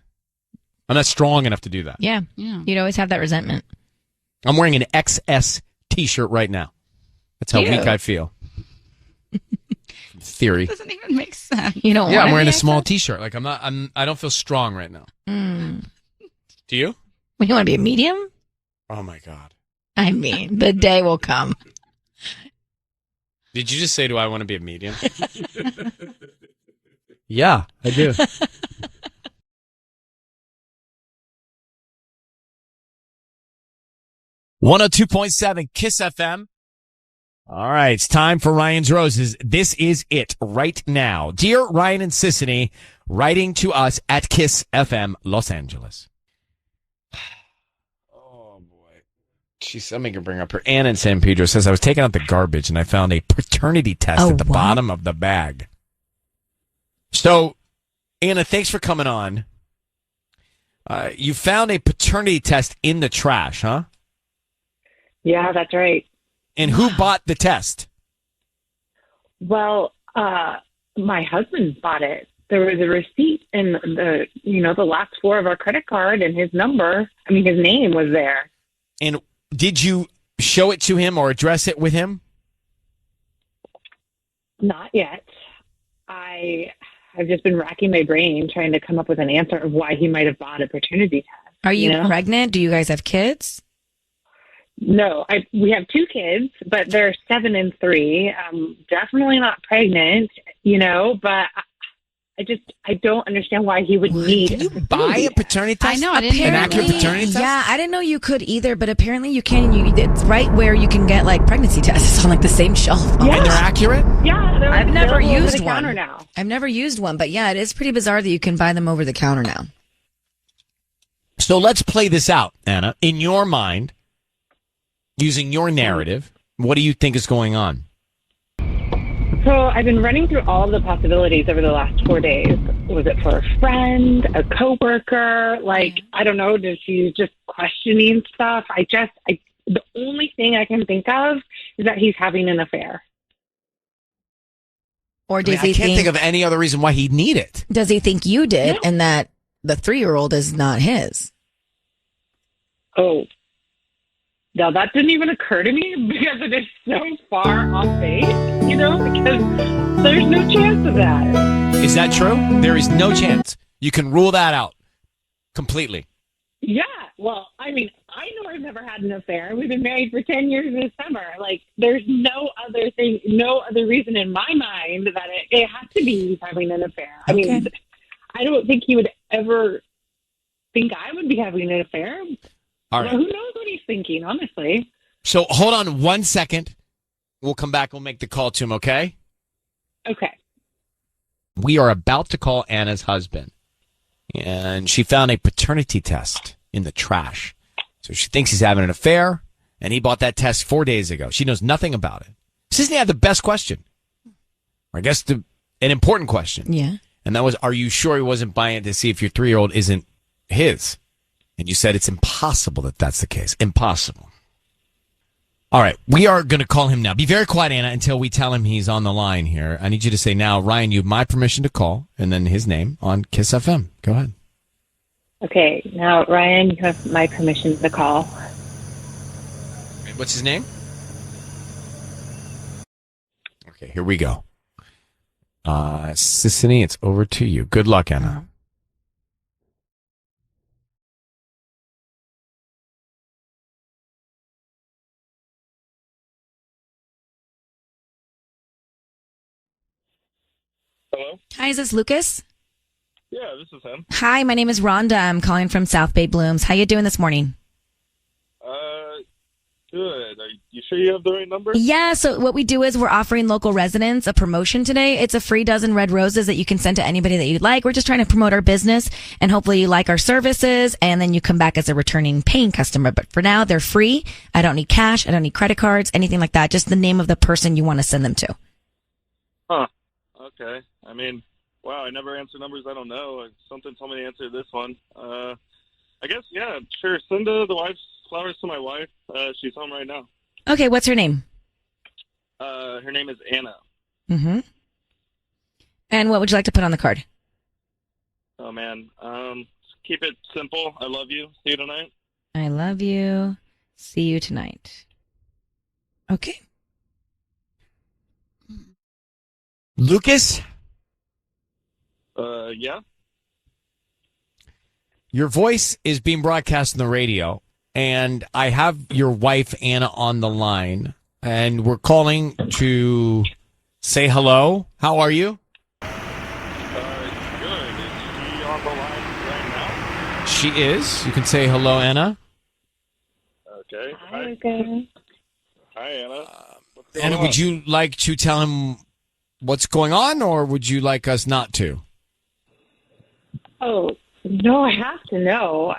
A: I'm not strong enough to do that.
B: Yeah. You'd always have that resentment.
A: I'm wearing an XS t-shirt right now. That's how weak I feel. Theory.
E: Doesn't even make sense.
B: You know.
A: Yeah, I'm wearing a small t-shirt. Like I don't feel strong right now. Do you?
B: You want to be a medium?
A: Oh my God.
B: I mean, the day will come.
A: Did you just say, do I want to be a medium? Yeah, I do. 102.7 KISS FM. All right, it's time for Ryan's Roses. This is it right now. Dear Ryan and Sissany, writing to us at KISS FM, Los Angeles. Oh, boy. She's, let me bring up her. Anna in San Pedro says, I was taking out the garbage and I found a paternity test at the bottom of the bag. So, Anna, thanks for coming on. You found a paternity test in the trash, huh?
C: Yeah, that's right.
A: And who bought the test?
C: Well, my husband bought it. There was a receipt in the last four of our credit card, and his name was there.
A: And did you show it to him or address it with him?
C: Not yet. I've just been racking my brain trying to come up with an answer of why he might have bought a paternity test.
B: Are you pregnant? Do you guys have kids?
C: No, we have two kids, but they're 7 and 3. Definitely not pregnant, but I don't understand why he would need.
A: Can you buy a paternity test?
E: I know, I didn't
A: an accurate paternity test?
B: Yeah, I didn't know you could either, but apparently you can. It's right where you can get like pregnancy tests. It's on like the same shelf.
A: Yeah. And they're accurate?
C: Yeah, they're
B: I've never used
C: over the
B: one.
C: counter now.
B: I've never used one, but yeah, it is pretty bizarre that you can buy them over the counter now.
A: So let's play this out, Anna. In your mind, using your narrative, what do you think is going on?
C: So I've been running through all of the possibilities over the last 4 days. Was it for a friend, a coworker? I don't know. Did she just questioning stuff? The only thing I can think of is that he's having an affair.
B: Or does
A: I can't think of any other reason why he'd need it.
B: Does he think you did and that the 3-year-old is not his?
C: Oh. Now, that didn't even occur to me because it is so far off base, because there's no chance of that.
A: Is that true? There is no chance. You can rule that out completely.
C: Yeah. Well, I know I've never had an affair. We've been married for 10 years this summer. There's no other reason in my mind that it has to be he's having an affair.
A: Okay.
C: I don't think he would ever think I would be having an affair.
A: All right.
C: Who knows what he's thinking, honestly.
A: So hold on 1 second. We'll come back. We'll make the call to him, okay?
C: Okay.
A: We are about to call Anna's husband. And she found a paternity test in the trash. So she thinks he's having an affair, and he bought that test 4 days ago. She knows nothing about it. Sisney had the best question. Or I guess an important question.
B: Yeah.
A: And that was, are you sure he wasn't buying it to see if your 3-year-old isn't his? And you said it's impossible that that's the case. Impossible. All right. We are going to call him now. Be very quiet, Anna, until we tell him he's on the line here. I need you to say now, Ryan, you have my permission to call, and then his name on KISS FM. Go ahead.
C: Okay. Now, Ryan, you have my permission to call.
A: What's his name? Okay, here we go. Sissany, it's over to you. Good luck, Anna.
H: Hello?
B: Hi, is this Lucas?
H: Yeah, this is him.
B: Hi, my name is Rhonda. I'm calling from South Bay Blooms. How you doing this morning?
H: Good. Are you sure you have the right number?
B: Yeah, so what we do is we're offering local residents a promotion today. It's a free dozen red roses that you can send to anybody that you'd like. We're just trying to promote our business, and hopefully you like our services, and then you come back as a returning paying customer. But for now, they're free. I don't need cash. I don't need credit cards, anything like that. Just the name of the person you want to send them to.
H: Huh. Okay. Wow, I never answer numbers I don't know. Something told me to answer this one. I guess, yeah, sure. Send the wife's flowers to my wife. She's home right now.
B: Okay, what's her name?
H: Her name is Anna.
B: Mm-hmm. And what would you like to put on the card?
H: Oh, man. Keep it simple. I love you. See you tonight.
B: I love you. See you tonight. Okay.
A: Lucas?
H: Yeah?
A: Your voice is being broadcast on the radio, and I have your wife, Anna, on the line. and we're calling to say hello. How are you?
H: Good. Is she on the line right now?
A: She is. You can say hello, Anna.
H: Okay.
O: Hi, okay.
H: Hi, Anna. What's going
A: Anna,
H: on?
A: would you like to tell him what's going on, or would you like us not to?
J: Oh, no, I have to know.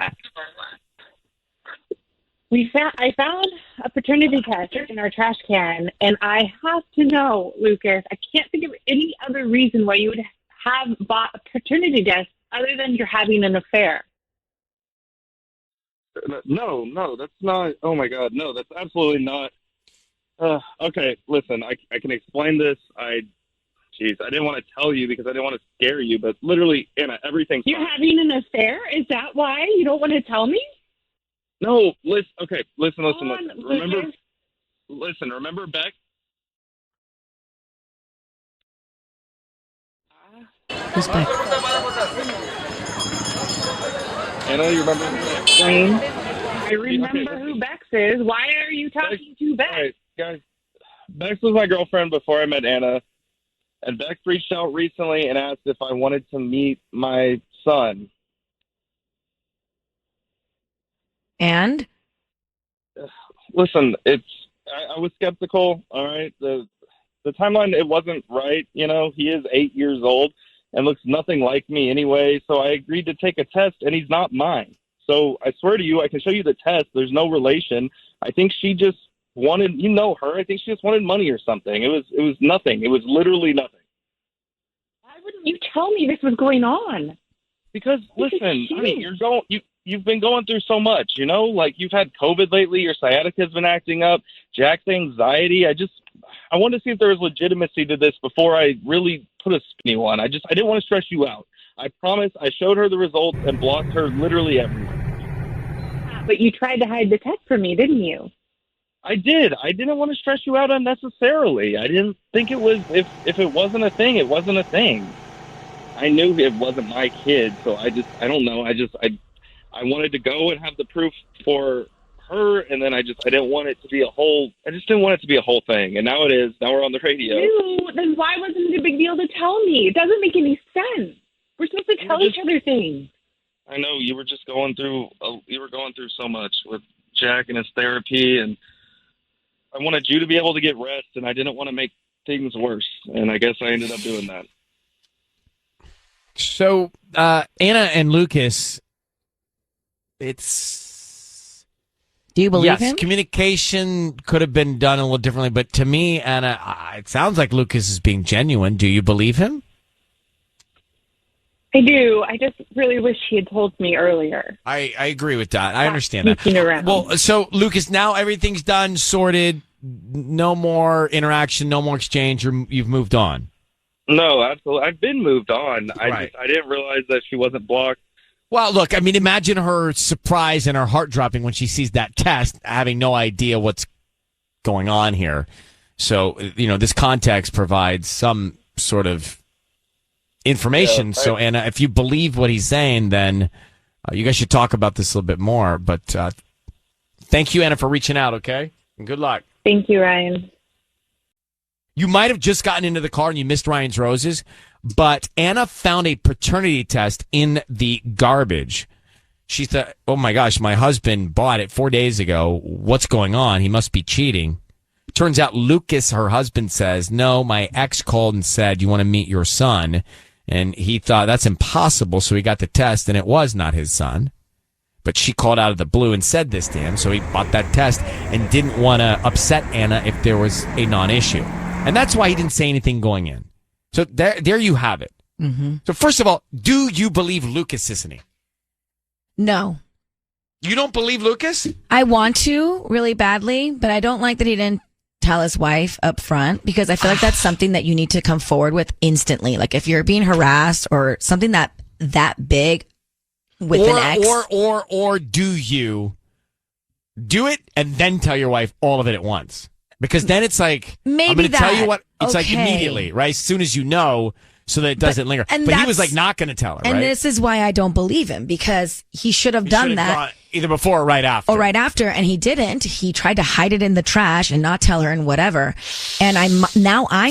J: I found a paternity test in our trash can, and I have to know, Lucas. I can't think of any other reason why you would have bought a paternity test other than you're having an affair.
H: No, that's not. Oh my God, no, that's absolutely not. Okay, listen, I can explain this. I didn't want to tell you because I didn't want to scare you, but literally, Anna, everything's
J: You're
H: fine.
J: having an affair? Is that why you don't want to tell me?
H: No, listen. Okay, listen.
J: Lucas.
H: Remember Beck?
B: Who's Beck?
H: Anna, you remember Beck?
J: I remember who Bex is. Why are you talking to Bex?
H: All right, guys, Bex was my girlfriend before I met Anna, and Bex reached out recently and asked if I wanted to meet my son.
B: And?
H: Listen, I was skeptical. All right, the timeline, it wasn't right. You know, he is 8 years old and looks nothing like me anyway. So I agreed to take a test, and he's not mine. So I swear to you, I can show you the test. There's no relation. I think she just wanted, you know her. I think she just wanted money or something. It was nothing. It was literally nothing.
J: Why wouldn't you tell me this was going on?
H: Because listen, honey, you've been going through so much, you know, like you've had COVID lately, your sciatica's been acting up, Jack's anxiety. I wanted to see if there was legitimacy to this before I really put a spinny one. I didn't want to stress you out. I promise. I showed her the results and blocked her literally everywhere.
J: But you tried to hide the test from me, didn't you?
H: I did. I didn't want to stress you out unnecessarily. I didn't think it was, if it wasn't a thing, it wasn't a thing. I knew it wasn't my kid, so I don't know. I wanted to go and have the proof for her, and then I didn't want it to be I just didn't want it to be a whole thing. And now it is. Now we're on the radio.
J: Ew, then why wasn't it a big deal to tell me? It doesn't make any sense. We're supposed to tell each other things.
H: I know you were just going through so much with Jack and his therapy, and I wanted you to be able to get rest, and I didn't want to make things worse. And I guess I ended up doing that.
A: So, Anna and Lucas,
B: do you believe
A: yes,
B: him?
A: communication could have been done a little differently, but to me, Anna, it sounds like Lucas is being genuine. Do you believe him?
J: I do. I just really wish he had told me earlier.
A: I agree with that. I understand that.
J: Around.
A: Well, so Lucas, now everything's done, sorted, no more interaction, no more exchange. You've moved on.
H: No, absolutely. I've been moved on.
A: Right.
H: I didn't realize that she wasn't blocked.
A: Well, look, I mean, imagine her surprise and her heart dropping when she sees that test, having no idea what's going on here. So, this context provides some sort of information.
H: Yeah,
A: so, Anna, if you believe what he's saying, then you guys should talk about this a little bit more. But thank you, Anna, for reaching out, okay? And good luck.
J: Thank you, Ryan.
A: You might have just gotten into the car and you missed Ryan's roses, but Anna found a paternity test in the garbage. She thought, oh my gosh, my husband bought it 4 days ago. What's going on? He must be cheating. Turns out Lucas, her husband, says, no, my ex called and said, you want to meet your son? And he thought that's impossible, so he got the test, and it was not his son. But she called out of the blue and said this to him, so he bought that test and didn't want to upset Anna if there was a non-issue. And that's why he didn't say anything going in. So there you have it.
B: Mm-hmm.
A: So first of all, do you believe Lucas, Sissany?
B: No.
A: You don't believe Lucas?
B: I want to really badly, but I don't like that he didn't tell his wife up front, because I feel like that's something that you need to come forward with instantly. Like if you're being harassed or something that big with an ex.
A: Or do you do it and then tell your wife all of it at once? Because then it's like,
B: maybe
A: I'm going to tell you
B: that.
A: what, it's like
B: Okay.
A: immediately, right? As soon as you know, so that it doesn't linger.
B: and
A: But he was
B: that's-
A: like not going to tell her,
B: And
A: right?
B: this is why I don't believe him, because he should have done
A: should've
B: that.
A: gone- Either before or right after.
B: Or right after, and he didn't. He tried to hide it in the trash and not tell her and whatever. And I'm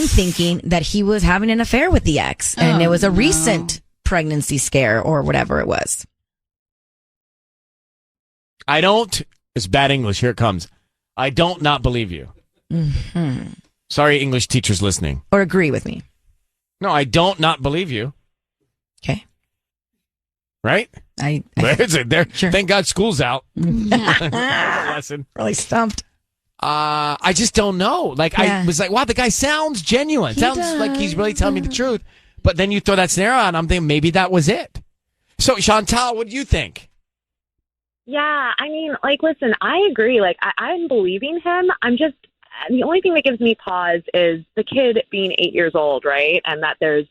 B: thinking that he was having an affair with the ex, and it was a recent pregnancy scare or whatever it was.
A: It's bad English. Here it comes. I don't not believe you.
B: Mm-hmm.
A: Sorry, English teachers listening.
B: Or agree with me.
A: No, I don't not believe you.
B: Okay.
A: Right? Sure. Thank God school's out. Lesson.
B: Really stumped.
A: I just don't know. I was like, wow, the guy sounds genuine. Sounds like he's really telling me the truth. But then you throw that scenario out, and I'm thinking maybe that was it. So, Chantal, what do you think?
Q: Yeah, I mean, listen, I agree. I'm believing him. The only thing that gives me pause is the kid being 8 years old, right? And that there's,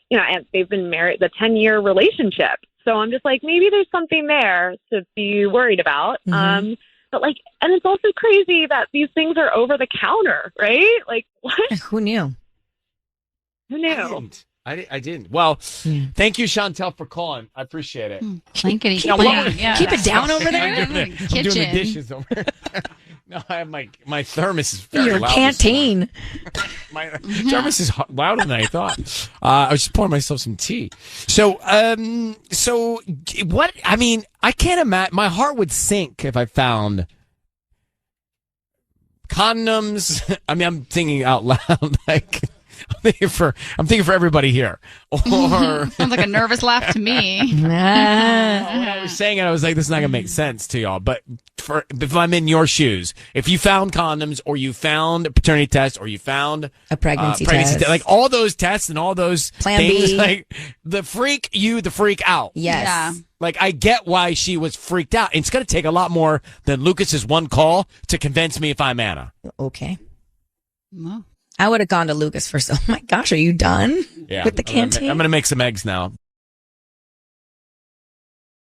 Q: and they've been married, the 10-year relationship. So I'm just like, maybe there's something there to be worried about.
B: Mm-hmm.
Q: But and it's also crazy that these things are over the counter, right? What?
B: Who knew?
Q: Who knew?
A: I didn't. Well, thank you, Chantel, for calling. I appreciate it.
E: Blankety
A: Now,
B: Keep it down over there.
A: I'm doing the dishes over there. No, I have my thermos is very
B: Your
A: loud.
B: canteen.
A: My thermos is louder than I thought. I was just pouring myself some tea. So what? I mean, I can't imagine. My heart would sink if I found condoms. I mean, I'm thinking out loud, I'm thinking for everybody here. Or
E: sounds like a nervous laugh to me.
A: when I was saying it, I was like, this is not gonna make sense to y'all. But if I'm in your shoes, if you found condoms, or you found a paternity test, or you found
B: a pregnancy test,
A: all those tests and all those
B: Plan
A: things,
B: B.
A: The freak out.
B: Yes.
E: Yeah.
A: I get why she was freaked out. It's gonna take a lot more than Lucas's one call to convince me if I'm Anna.
B: Okay.
E: Well.
B: I would have gone to Lucas first. Oh my gosh, are you done with the canteen?
A: I'm gonna make some eggs now.